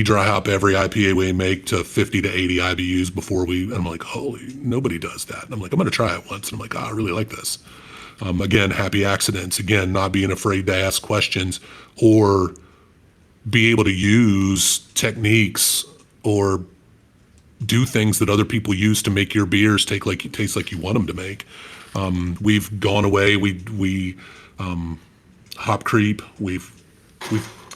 dry hop every IPA we make to 50 to 80 IBUs before I'm like, holy, nobody does that. And I'm like, I'm going to try it once. And I'm like, I really like this. Again, happy accidents. Again, not being afraid to ask questions or be able to use techniques or do things that other people use to make your beers taste like you want them to make. We've gone away. We hop creep.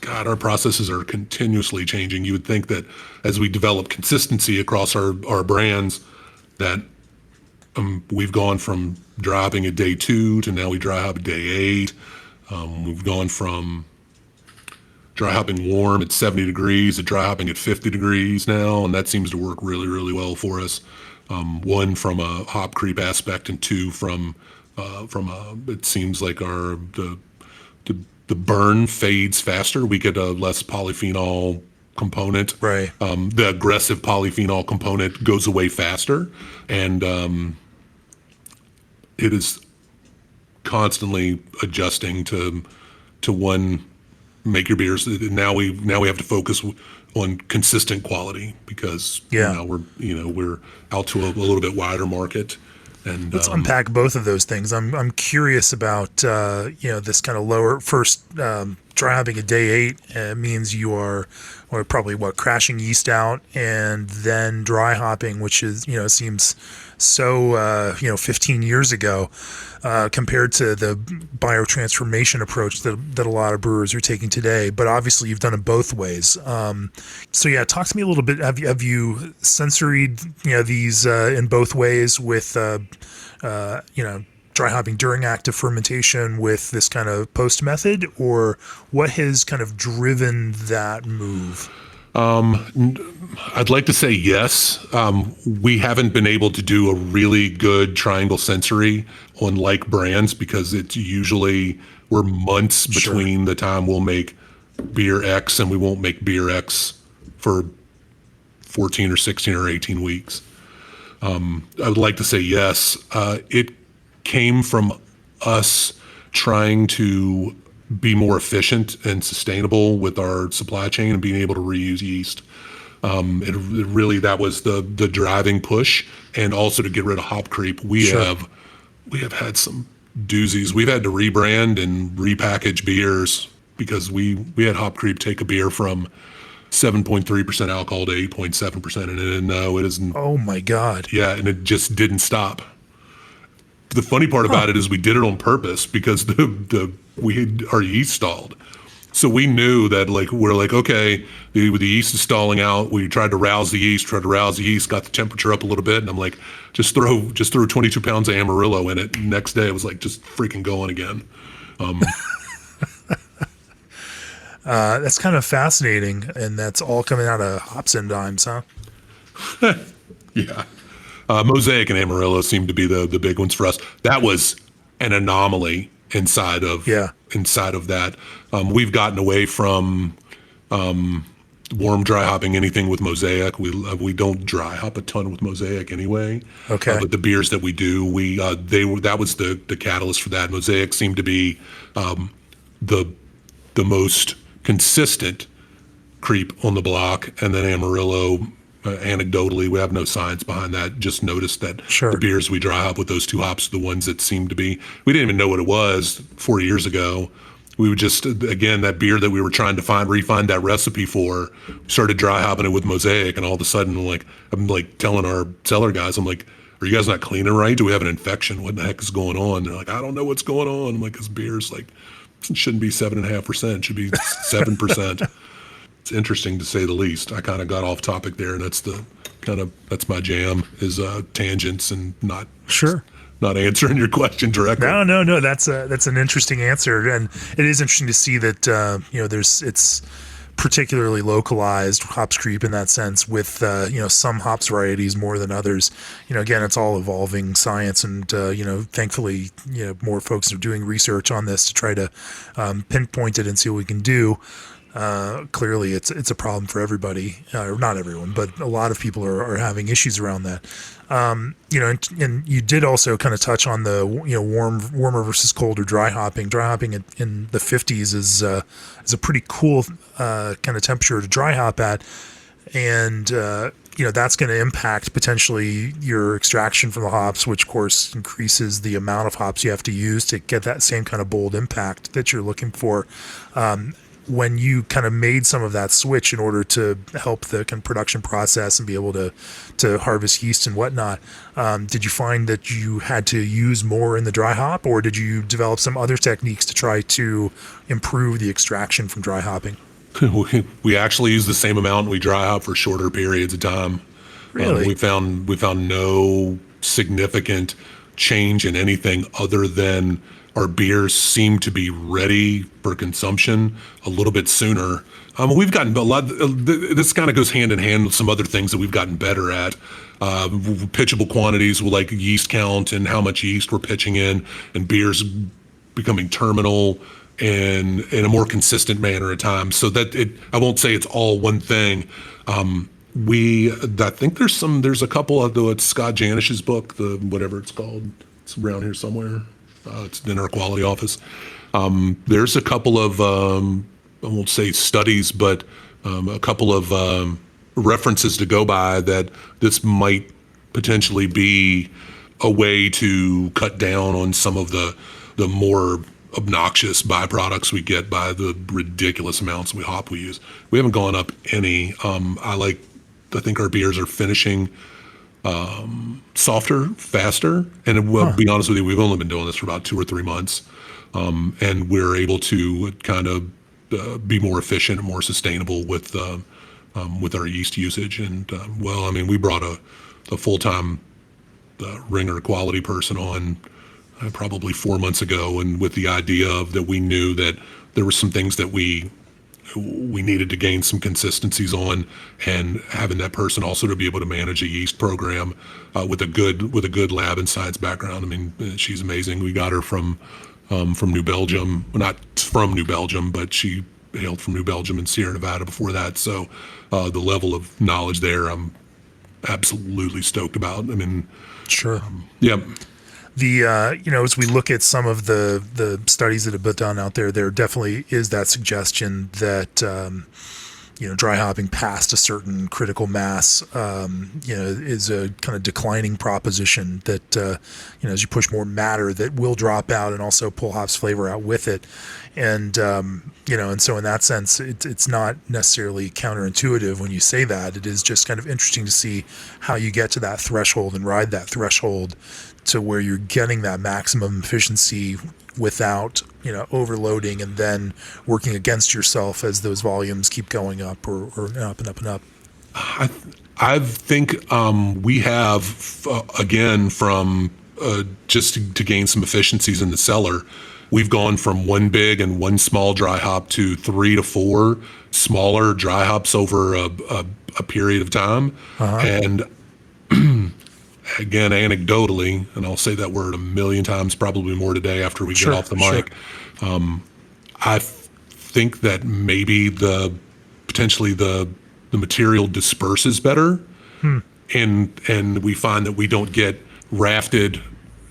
God, our processes are continuously changing. You would think that as we develop consistency across our brands, that we've gone from dry hopping at day 2 to now we dry hop at day 8. We've gone from dry hopping warm at 70 degrees to dry hopping at 50 degrees now, and that seems to work really, really well for us. One, from a hop creep aspect, and two, from it seems like the burn fades faster. We get a less polyphenol component. Right. The aggressive polyphenol component goes away faster, and it is constantly adjusting to one, make your beers. Now we have to focus on consistent quality because now we're out to a little bit wider market. And let's unpack both of those things. I'm curious about this kind of lower first kind dry hopping at day 8 means you are, or probably crashing yeast out and then dry hopping, which is, seems so, 15 years ago, compared to the biotransformation approach that a lot of brewers are taking today. But obviously you've done it both ways. So yeah, talk to me a little bit. Have you sensoried, these, in both ways with, dry hopping during active fermentation with this kind of post method, or what has kind of driven that move? I'd like to say yes. We haven't been able to do a really good triangle sensory on like brands because it's usually we're months between the time we'll make beer X and we won't make beer X for 14 or 16 or 18 weeks. I would like to say yes. It came from us trying to be more efficient and sustainable with our supply chain and being able to reuse yeast. It really, that was the driving push, and also to get rid of hop creep. We have had some doozies. We've had to rebrand and repackage beers because we had hop creep take a beer from 7.3% alcohol to 8.7%, and it didn't know it isn't. Oh my God. Yeah, and it just didn't stop. The funny part about it is we did it on purpose because we had our yeast stalled. So we knew that we're like, okay, the yeast is stalling out. We tried to rouse the yeast, got the temperature up a little bit, and I'm like, just throw 22 pounds of Amarillo in it. Next day it was like just freaking going again. That's kind of fascinating, and that's all coming out of hops enzymes, huh? Yeah. Mosaic and Amarillo seem to be the big ones for us. That was an anomaly inside of that. We've gotten away from warm dry hopping anything with Mosaic. We don't dry hop a ton with Mosaic anyway. Okay. But the beers that we do, that was the catalyst for that. Mosaic seemed to be the most consistent creep on the block, and then Amarillo. Anecdotally, we have no science behind that. Just noticed that the beers we dry hop with those two hops are the ones that seem to be. We didn't even know what it was 4 years ago. We would just, again, that beer that we were trying to refine that recipe for, started dry hopping it with Mosaic, and all of a sudden, I'm telling our cellar guys, I'm like, are you guys not cleaning right? Do we have an infection? What the heck is going on? They're like, I don't know what's going on. I'm like, this beer's it shouldn't be 7.5%. It should be 7%. It's interesting to say the least. I kind of got off topic there, and that's my jam is tangents and not answering your question directly. No. That's an interesting answer, and it is interesting to see that it's particularly localized hops creep in that sense with some hops varieties more than others. Again, it's all evolving science, and thankfully more folks are doing research on this to try to pinpoint it and see what we can do. Clearly it's a problem for everybody, or not everyone, but a lot of people are having issues around that. And you did also kind of touch on the, warmer versus colder dry hopping. Dry hopping in the 50s is a pretty cool, kind of temperature to dry hop at. And, that's going to impact potentially your extraction from the hops, which of course increases the amount of hops you have to use to get that same kind of bold impact that you're looking for. When you kind of made some of that switch in order to help the kind of production process and be able to harvest yeast and whatnot, did you find that you had to use more in the dry hop, or did you develop some other techniques to try to improve the extraction from dry hopping? We actually use the same amount we dry hop for shorter periods of time. Really? We found no significant change in anything other than our beers seem to be ready for consumption a little bit sooner. We've gotten a lot. This kind of goes hand in hand with some other things that we've gotten better at. Pitchable quantities, like yeast count and how much yeast we're pitching in, and beers becoming terminal and in a more consistent manner at times. So that I won't say it's all one thing. I think there's a couple of it's Scott Janish's book, the whatever it's called. It's around here somewhere. It's in our quality office. There's a couple of, I won't say studies, but a couple of references to go by that this might potentially be a way to cut down on some of the more obnoxious byproducts we get by the ridiculous amounts of hop we use. We haven't gone up any. I think our beers are finishing softer, faster, and well, be honest with you, we've only been doing this for about 2 or 3 months, and we're able to kind of be more efficient and more sustainable with our yeast usage. And well, I mean, we brought a full-time ringer quality person on probably 4 months ago, and with the idea of that we knew that there were some things that we needed to gain some consistencies on, and having that person also to be able to manage a yeast program with a good lab and science background. I mean, she's amazing. We got her from New Belgium, well, not from New Belgium, but she hailed from New Belgium and Sierra Nevada before that. So the level of knowledge there, I'm absolutely stoked about. I mean, Sure. Yeah. The as we look at some of the studies that have been done out there, there definitely is that suggestion that dry hopping past a certain critical mass is a kind of declining proposition that as you push more matter, that will drop out and also pull hops flavor out with it. And and so in that sense, it's not necessarily counterintuitive when you say that. It is just kind of interesting to see how you get to that threshold and ride that threshold to where you're getting that maximum efficiency without overloading and then working against yourself as those volumes keep going up or up and up and up. I think we have again from just to gain some efficiencies in the cellar. We've gone from one big and one small dry hop to 3 to 4 smaller dry hops over a period of time. And again, anecdotally, and I'll say that word a million times, probably more today after we get off the mic. I think that maybe potentially the material disperses better, and we find that we don't get rafted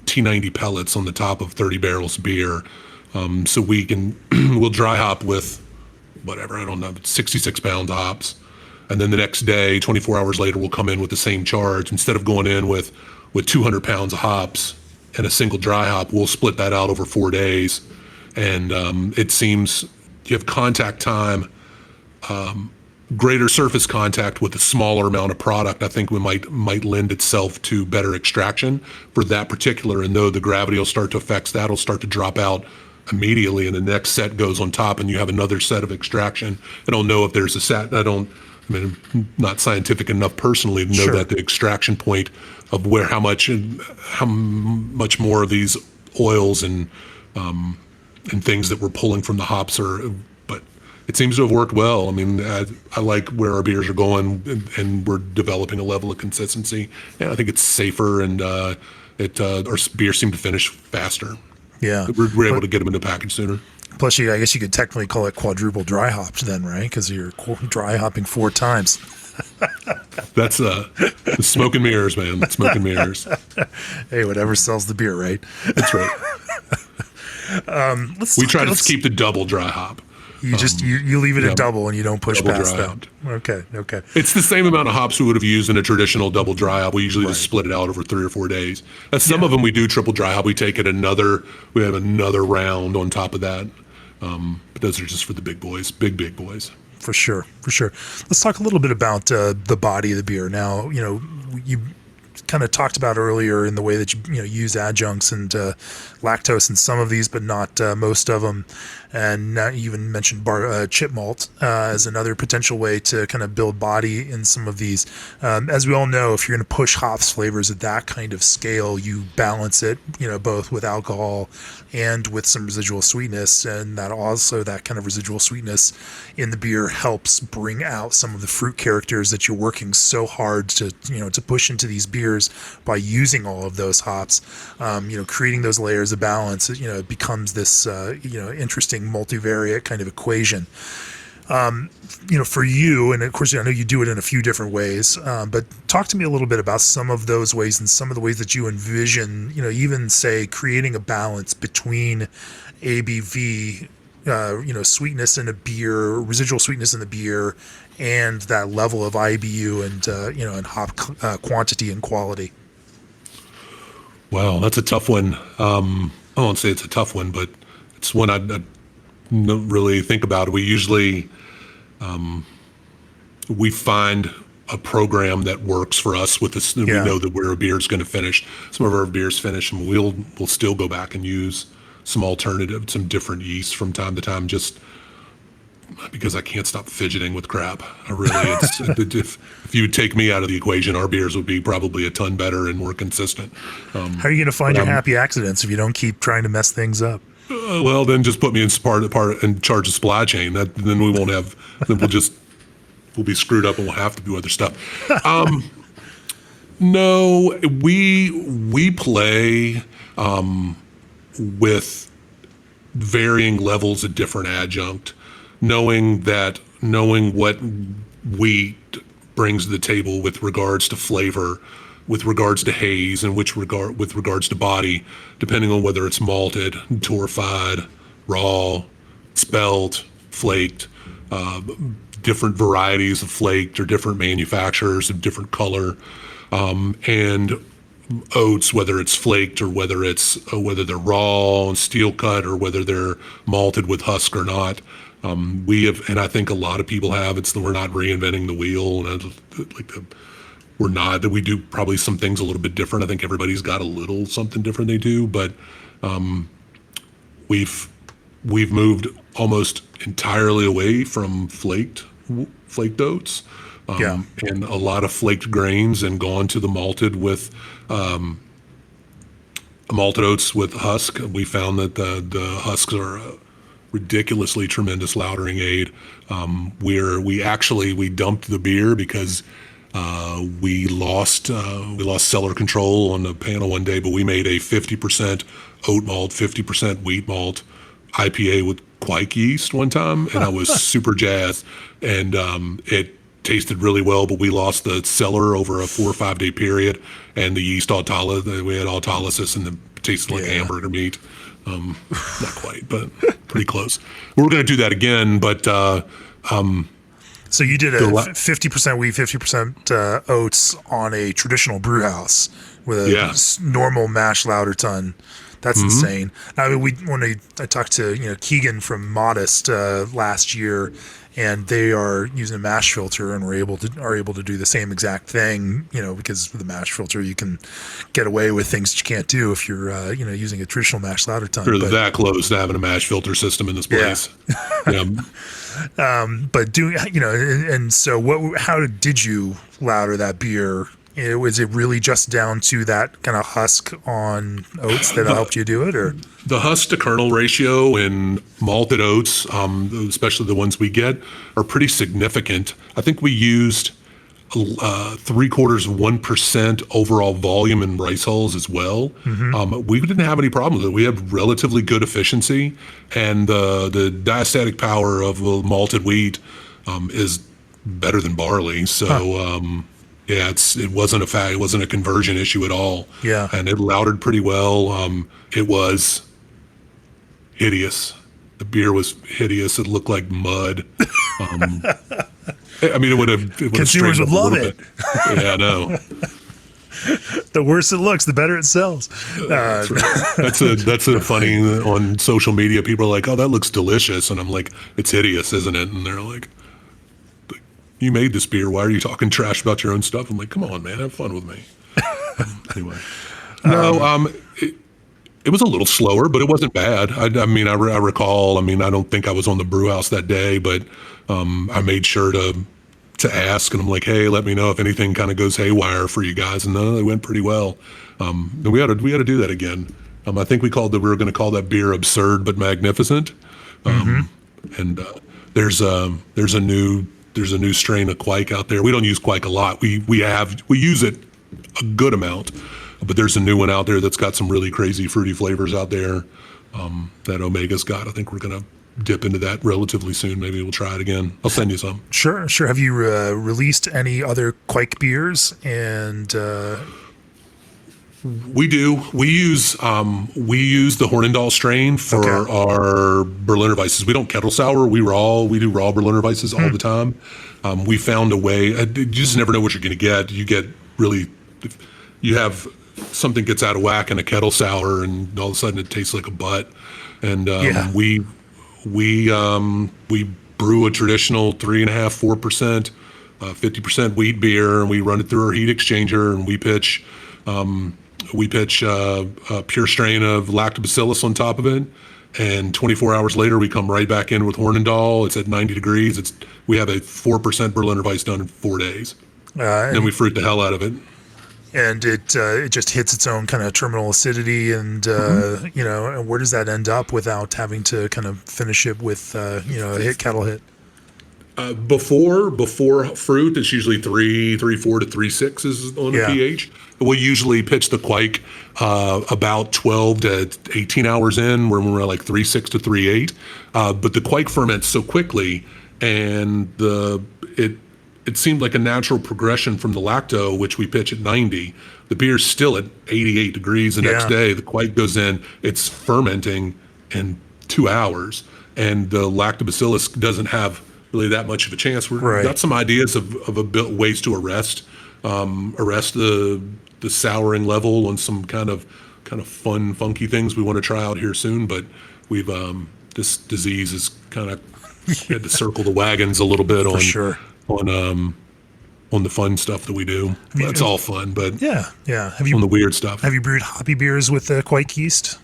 T90 pellets on the top of 30 barrels of beer. So we'll dry hop with whatever, I don't know, 66 pounds of hops. And then the next day, 24 hours later, we'll come in with the same charge. Instead of going in with 200 pounds of hops and a single dry hop, we'll split that out over 4 days. And it seems you have contact time, greater surface contact with a smaller amount of product. I think we might lend itself to better extraction for that particular. And though the gravity will start to affect that, it'll start to drop out immediately, and the next set goes on top, and you have another set of extraction. I don't know if there's a set. I'm not scientific enough personally to know that the extraction point of how much more of these oils and things that we're pulling from the hops are, but it seems to have worked well. I mean, I like where our beers are going, and we're developing a level of consistency. And I think it's safer, and our beers seem to finish faster. Yeah, we're able to get them in the package sooner. Plus, I guess you could technically call it quadruple dry hops then, right? Because you're dry hopping 4 times. That's smoke and mirrors, man. Smoke and mirrors. Hey, whatever sells the beer, right? That's right. We try to keep the double dry hop. You you leave it at double and you don't push past that. Okay. It's the same amount of hops we would have used in a traditional double dry hop. We usually just split it out over 3 or 4 days. And some of them we do triple dry hop. We have another round on top of that. But those are just for the big boys, big boys. For sure. Let's talk a little bit about the body of the beer. Now, you kind of talked about earlier in the way that you use adjuncts and lactose in some of these, but not most of them. And now you even mentioned chip malt as another potential way to kind of build body in some of these. As we all know, if you're going to push hops flavors at that kind of scale, you balance it, both with alcohol and with some residual sweetness, and that kind of residual sweetness in the beer helps bring out some of the fruit characters that you're working so hard to push into these beers by using all of those hops. Creating those layers of balance, it becomes this interesting multivariate kind of equation. For you, and of course, I know you do it in a few different ways, but talk to me a little bit about some of those ways and some of the ways that you envision, even say creating a balance between ABV, sweetness in a beer, residual sweetness in the beer, and that level of IBU and hop quantity and quality. Wow, that's a tough one. I won't say it's a tough one, but it's one I don't really think about. We usually we find a program that works for us with this. We know that where a beer is going to finish. Some of our beers finish, and we'll still go back and use some different yeast from time to time, just because I can't stop fidgeting with crap. I really, if you would take me out of the equation, our beers would be probably a ton better and more consistent. How are you going to find your happy accidents if you don't keep trying to mess things up? Well, then just put me in part in charge of supply chain. Then we won't have. Then we'll be screwed up and we'll have to do other stuff. No, we play with varying levels of different adjunct, knowing what wheat brings to the table with regards to flavor, with regards to haze, and with regards to body, depending on whether it's malted, torrefied, raw, spelt, flaked, different varieties of flaked or different manufacturers of different color, and oats, whether it's flaked or whether they're raw and steel cut or whether they're malted with husk or not. We have, and I think a lot of people have. We're not reinventing the wheel, and we're not. That we do probably some things a little bit different. I think everybody's got a little something different they do, but we've moved almost entirely away from flaked oats. And a lot of flaked grains, and gone to the malted oats with husk. We found that the husks are a ridiculously tremendous lautering aid. We dumped the beer because we lost cellar control on the panel one day, but we made a 50% oat malt, 50% wheat malt IPA with quake yeast one time, and I was super jazzed. And it tasted really well, but we lost the cellar over a 4 or 5 day period, and the yeast autolysis. We had autolysis, and it tasted like hamburger meat. Not quite, but pretty close. We're going to do that again, but so you did a 50% wheat, 50% oats on a traditional brew house with a normal mash lauter ton. That's insane. I mean, I talked to Keegan from Modest last year, and they are using a mash filter, and are able to do the same exact thing. Because with a mash filter, you can get away with things that you can't do if you're using a traditional mash lauter ton. We're that close to having a mash filter system in this place. Yeah. But and so how did you lauter that beer? Was it really just down to that kind of husk on oats that helped you do it, or the husk to kernel ratio in malted oats, especially the ones we get, are pretty significant. I think we used 0.75% overall volume in rice hulls as well. We didn't have any problem with it. We had relatively good efficiency, and the diastatic power of malted wheat is better than barley. So. It wasn't a conversion issue at all. Yeah. And it lautered pretty well. It was hideous. The beer was hideous. It looked like mud. I mean, it would have consumers would love it. Yeah, I know. The worse it looks, the better it sells. That's right. That's a funny on social media. People are like, "Oh, that looks delicious," and I'm like, "It's hideous, isn't it?" And they're like, "You made this beer. Why are you talking trash about your own stuff?" I'm like, "Come on, man, have fun with me." Anyway, it was a little slower, but it wasn't bad. I recall. I don't think I was on the brew house that day, but I made sure to ask, and I'm like, "Hey, let me know if anything kind of goes haywire for you guys." And it went pretty well. And we had to do that again. I think we were going to call that beer "Absurd but Magnificent." And there's a new strain of quake out there. We don't use quake a lot. We use it a good amount, but there's a new one out there that's got some really crazy fruity flavors out there that Omega's got. I think we're going to dip into that relatively soon. Maybe we'll try it again. I'll send you some. Sure. Have you released any other quake beers? And we do. We use the Hornindal strain for our Berliner Weisses. We don't kettle sour. We do raw Berliner Weisses all the time. We found a way. You just never know what you're going to get. You have something gets out of whack in a kettle sour, and all of a sudden it tastes like a butt. And Yeah. we brew a traditional 3.5%, 4%, 50% wheat beer, and we run it through our heat exchanger, and we pitch a pure strain of lactobacillus on top of it. And 24 hours later, we come right back in with Hornindal. It's at 90 degrees. We have a 4% Berliner Weiss done in 4 days. And then we fruit the hell out of it. And it just hits its own kind of terminal acidity, and and where does that end up without having to kind of finish it with a kettle hit? Before fruit, it's usually 3.4 to 3.6 is on the pH. We usually pitch the quake about 12 to 18 hours in, when we're like 3.6 to 3.8. But the quake ferments so quickly, and it seemed like a natural progression from the lacto, which we pitch at 90. The beer's still at 88 degrees the next day. The quake goes in, it's fermenting in 2 hours, and the lactobacillus doesn't have really that much of a chance. We've got some ideas of ways to arrest the souring level on some kind of fun, funky things we want to try out here soon. But we've this disease is kind of had to circle the wagons a little bit on the fun stuff that we do. That's all fun, but Have you on the weird stuff? Have you brewed hoppy beers with the quake yeast?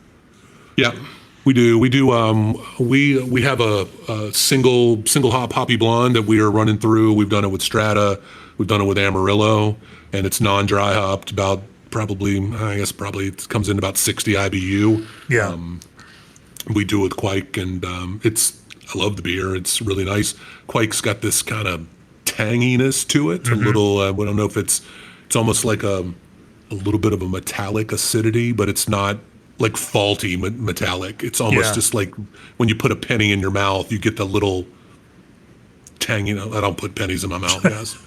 Yeah, we do. We do. We have a single hop hoppy blonde that we are running through. We've done it with Strata. We've done it with Amarillo, and it's non-dry hopped. About probably it comes in about 60 IBU. Yeah. We do it with Quake, and I love the beer. It's really nice. Quake's got this kind of tanginess to it. A little. I don't know if it's almost like a little bit of a metallic acidity, but it's not like faulty metallic. It's almost just like when you put a penny in your mouth, you get the little tang. I don't put pennies in my mouth, guys.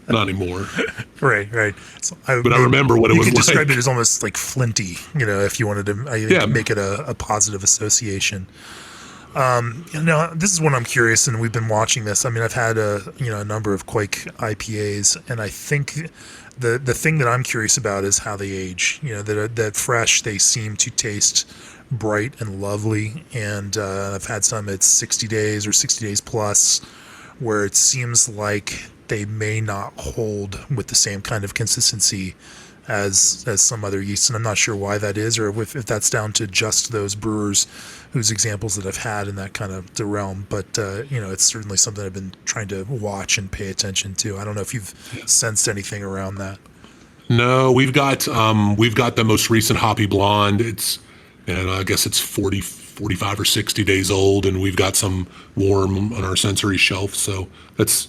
Not anymore. Right. So I remember what it was like. You could describe it as almost like flinty, if you wanted to make it a positive association. Now, this is what I'm curious, and we've been watching this. I mean, I've had a number of Quake IPAs, and I think the thing that I'm curious about is how they age. That fresh, they seem to taste bright and lovely, and I've had some at 60 days or 60 days plus, where it seems like they may not hold with the same kind of consistency as some other yeasts, and I'm not sure why that is, or if that's down to just those brewers whose examples that I've had in that kind of the realm. But it's certainly something I've been trying to watch and pay attention to. I don't know if you've sensed anything around that. No, we've got the most recent Hoppy Blonde. I guess it's 40, 45 or 60 days old, and we've got some warm on our sensory shelf. So that's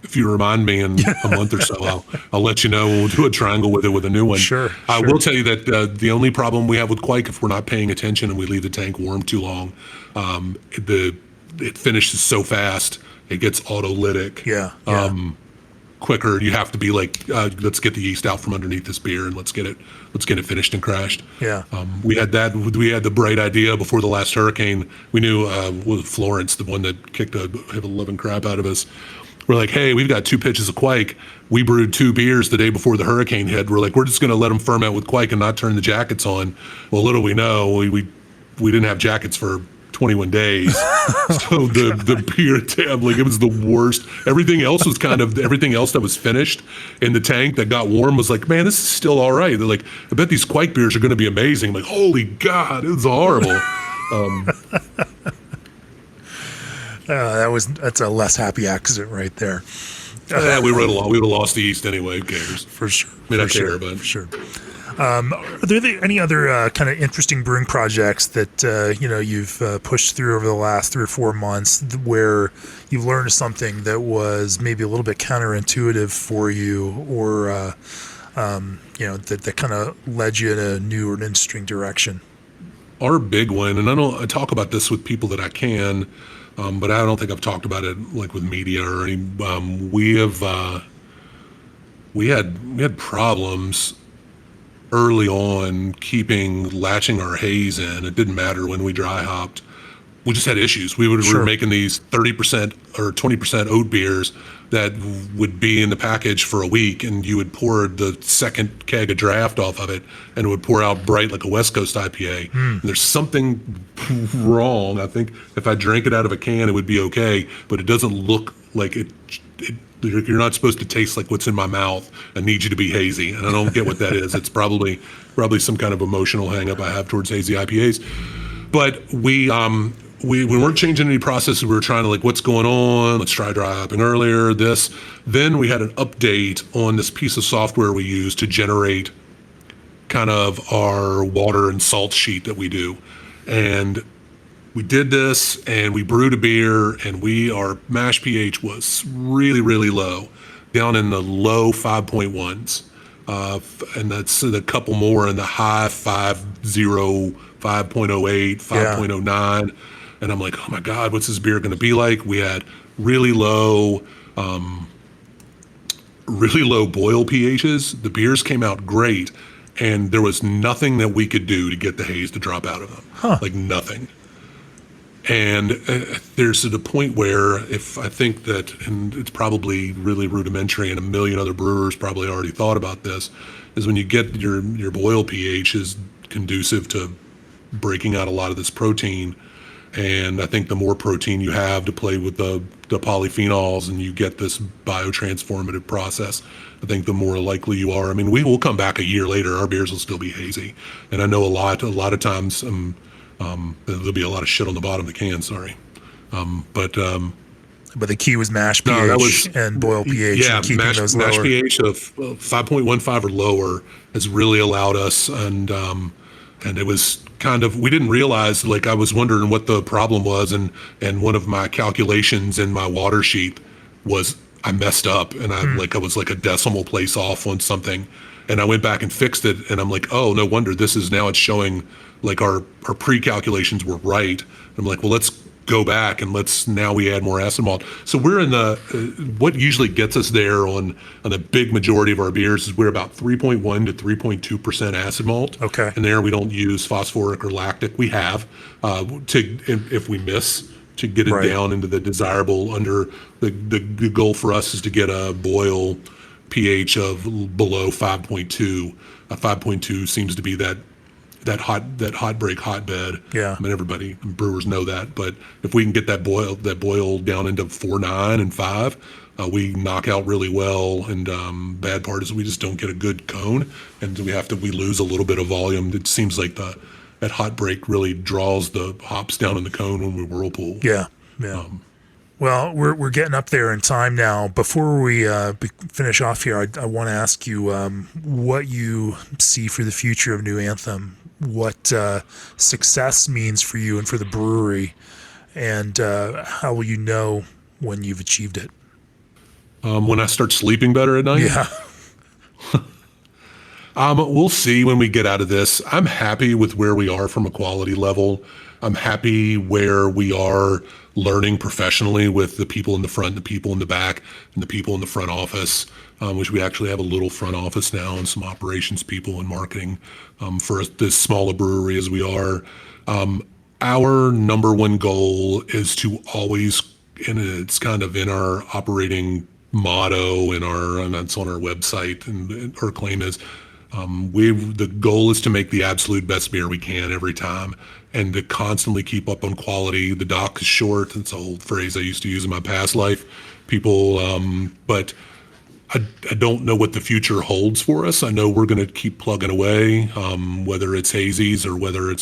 if you remind me in a month or so, I'll let you know. We'll do a triangle with it with a new one. Sure. I will tell you that the only problem we have with Quake, if we're not paying attention and we leave the tank warm too long, it finishes so fast, it gets autolytic. Yeah. Quicker. You have to be like, let's get the yeast out from underneath this beer and let's get it finished and crashed. Yeah. We had the bright idea before the last hurricane. We knew with Florence, the one that kicked the living crap out of us. We're like, hey, we've got 2 pitches of Quake. We brewed 2 beers the day before the hurricane hit. We're like, we're just going to let them ferment with Quake and not turn the jackets on. Well, little we know, we didn't have jackets for 21 days. So the beer, like, it was the worst. Everything else that was finished in the tank that got warm was like, man, this is still all right. They're like, I bet these Quake beers are going to be amazing. I'm like, holy God, it was horrible. That's a less happy accident right there. We would have lost the East anyway. Who cares? For sure. I mean, I care, but for sure. Are there any other kind of interesting brewing projects that you've pushed through over the last 3 or 4 months where you've learned something that was maybe a little bit counterintuitive for you, or that kind of led you in a new or an interesting direction? Our big one, and I talk about this with people that I can. But I don't think I've talked about it like with media or any. We had problems early on latching our haze in. It didn't matter when we dry hopped. we just had issues. We Sure. were making these 30% or 20% oat beers that would be in the package for a week, and you would pour the second keg of draft off of it, and it would pour out bright like a West Coast IPA. And there's something wrong. I think if I drank it out of a can, it would be okay, but it doesn't look like it. You're not supposed to taste like what's in my mouth. I need you to be hazy, and I don't get what that is. It's probably some kind of emotional hang-up I have towards hazy IPAs. But we weren't changing any processes. We were trying to what's going on? Let's try dry hopping earlier, this. Then we had an update on this piece of software we use to generate kind of our water and salt sheet that we do. And we did this and we brewed a beer, and our mash pH was really, really low, down in the low 5.1s. And that's a couple more in the high 5.0, 5.08, 5.09. And I'm like, oh my God, what's this beer going to be like? We had really low boil pHs. The beers came out great, and there was nothing that we could do to get the haze to drop out of them. Like nothing. And there's to the point where I think that, and it's probably really rudimentary, and a million other brewers probably already thought about this, is when you get your boil pH is conducive to breaking out a lot of this protein. And I think the more protein you have to play with the polyphenols, and you get this biotransformative process, I think the more likely you are. I mean, we will come back a year later, our beers will still be hazy. And I know a lot of times there'll be a lot of shit on the bottom of the can, sorry. But the key was mash pH and boil pH. Yeah, and keeping those mash lower. pH of 5.15 or lower has really allowed us, and it was kind of, we didn't realize, I was wondering what the problem was, and one of my calculations in my water sheet was I messed up, and I was like a decimal place off on something, and I went back and fixed it, and I'm like, oh, no wonder it's showing our pre-calculations were right. And I'm like, well, let's go back and now we add more acid malt. So we're in the, what usually gets us there on the big majority of our beers is we're about 3.1 to 3.2% acid malt. Okay. And there we don't use phosphoric or lactic. We have, if we miss, to get it down into the desirable under, the goal for us is to get a boil pH of below 5.2. 5.2 seems to be that hot break hotbed. Yeah. I mean, brewers know that, but if we can get that boil down into 4.9 and 5, we knock out really well. And bad part is we just don't get a good cone, and we lose a little bit of volume. It seems like that hot break really draws the hops down in the cone when we whirlpool. Yeah. Yeah. Well, we're getting up there in time now. Before we finish off here, I want to ask you what you see for the future of New Anthem, what success means for you and for the brewery, and how will you know when you've achieved it? When I start sleeping better at night? Yeah. We'll see when we get out of this. I'm happy with where we are from a quality level. I'm happy where we are learning professionally with the people in the front, the people in the back, and the people in the front office, which we actually have a little front office now and some operations people and marketing for this small a brewery as we are. Our number one goal is to always, and it's kind of in our operating motto and that's on our website, and our claim is, the goal is to make the absolute best beer we can every time, and to constantly keep up on quality. The dock is short. It's an old phrase I used to use in my past life. But I don't know what the future holds for us. I know we're going to keep plugging away, whether it's hazies or whether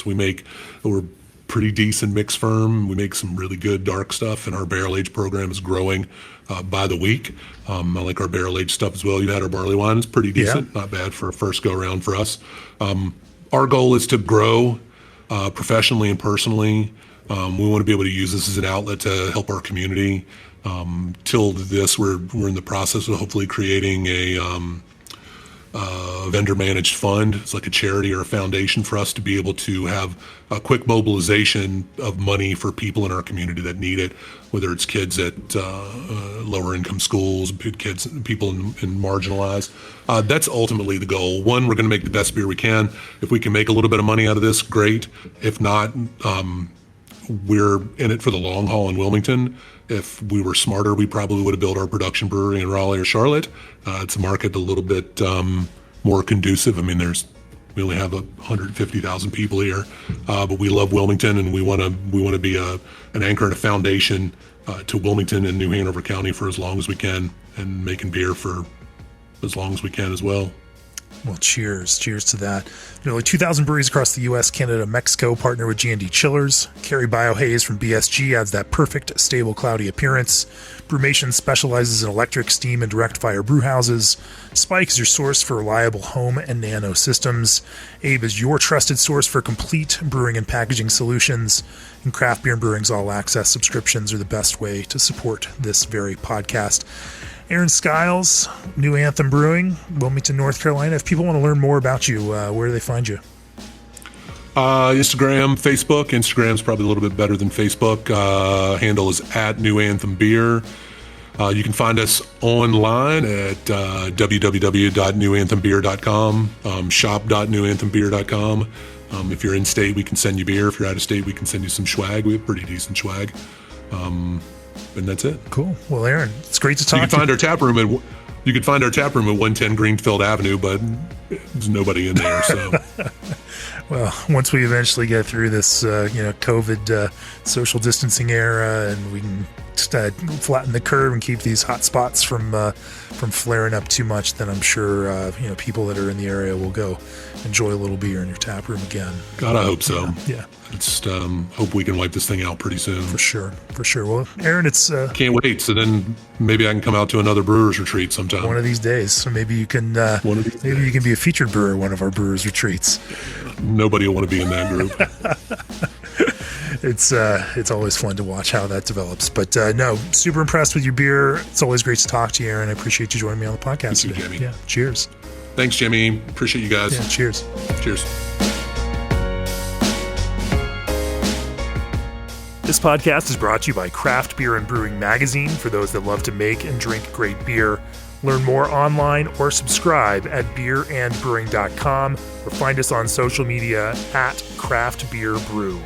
we're pretty decent mix firm. We make some really good dark stuff, and our barrel age program is growing by the week. I like our barrel age stuff as well. You had our barley wine; it's pretty decent, not bad for a first go around for us. Our goal is to grow professionally and personally. We want to be able to use this as an outlet to help our community. Till this, we're in the process of hopefully creating a vendor managed fund. It's like a charity or a foundation for us to be able to have a quick mobilization of money for people in our community that need it, whether it's kids at lower income schools, kids, people in marginalized. That's ultimately the goal. One, we're going to make the best beer we can. If we can make a little bit of money out of this, great. If not, we're in it for the long haul in Wilmington. If we were smarter, we probably would have built our production brewery in Raleigh or Charlotte. It's a market a little bit more conducive. I mean, we only have 150,000 people here, but we love Wilmington, and we want to be an anchor and a foundation to Wilmington and New Hanover County for as long as we can, and making beer for as long as we can as well. Well, cheers to that. Nearly 2,000 breweries across the U.S., Canada, Mexico partner with G&D Chillers. Carry BioHaze from BSG adds that perfect, stable, cloudy appearance. Brewmation specializes in electric, steam, and direct fire brew houses. Spike is your source for reliable home and nano systems. Abe is your trusted source for complete brewing and packaging solutions. And Craft Beer and Brewing's All Access subscriptions are the best way to support this very podcast. Aaron Skiles, New Anthem Brewing, Wilmington, North Carolina. If people want to learn more about you, where do they find you? Instagram, Facebook. Instagram's probably a little bit better than Facebook. Handle is @NewAnthemBeer. You can find us online at www.newanthembeer.com, shop.newanthembeer.com. If you're in state, we can send you beer. If you're out of state, we can send you some swag. We have pretty decent swag. And that's it. Cool. Well, Aaron, it's great to talk. You can find our tap room at 110 Greenfield Avenue, but there's nobody in there. So, well, once we eventually get through this, COVID social distancing era, and we can flatten the curve and keep these hot spots from flaring up too much, then I'm sure people that are in the area will go enjoy a little beer in your tap room again. God, I hope so. Yeah. Just hope we can wipe this thing out pretty soon. For sure. Well, Aaron, it's can't wait. So then maybe I can come out to another brewers retreat sometime. One of these days. So maybe you can you can be a featured brewer at one of our brewers retreats. Nobody will want to be in that group. It's always fun to watch how that develops. But no, super impressed with your beer. It's always great to talk to you, Aaron. I appreciate you joining me on the podcast today. Jimmy. Yeah. Cheers. Thanks, Jimmy. Appreciate you guys. Yeah, cheers. Cheers. This podcast is brought to you by Craft Beer and Brewing Magazine for those that love to make and drink great beer. Learn more online or subscribe at beerandbrewing.com or find us on social media @craftbeerbrew.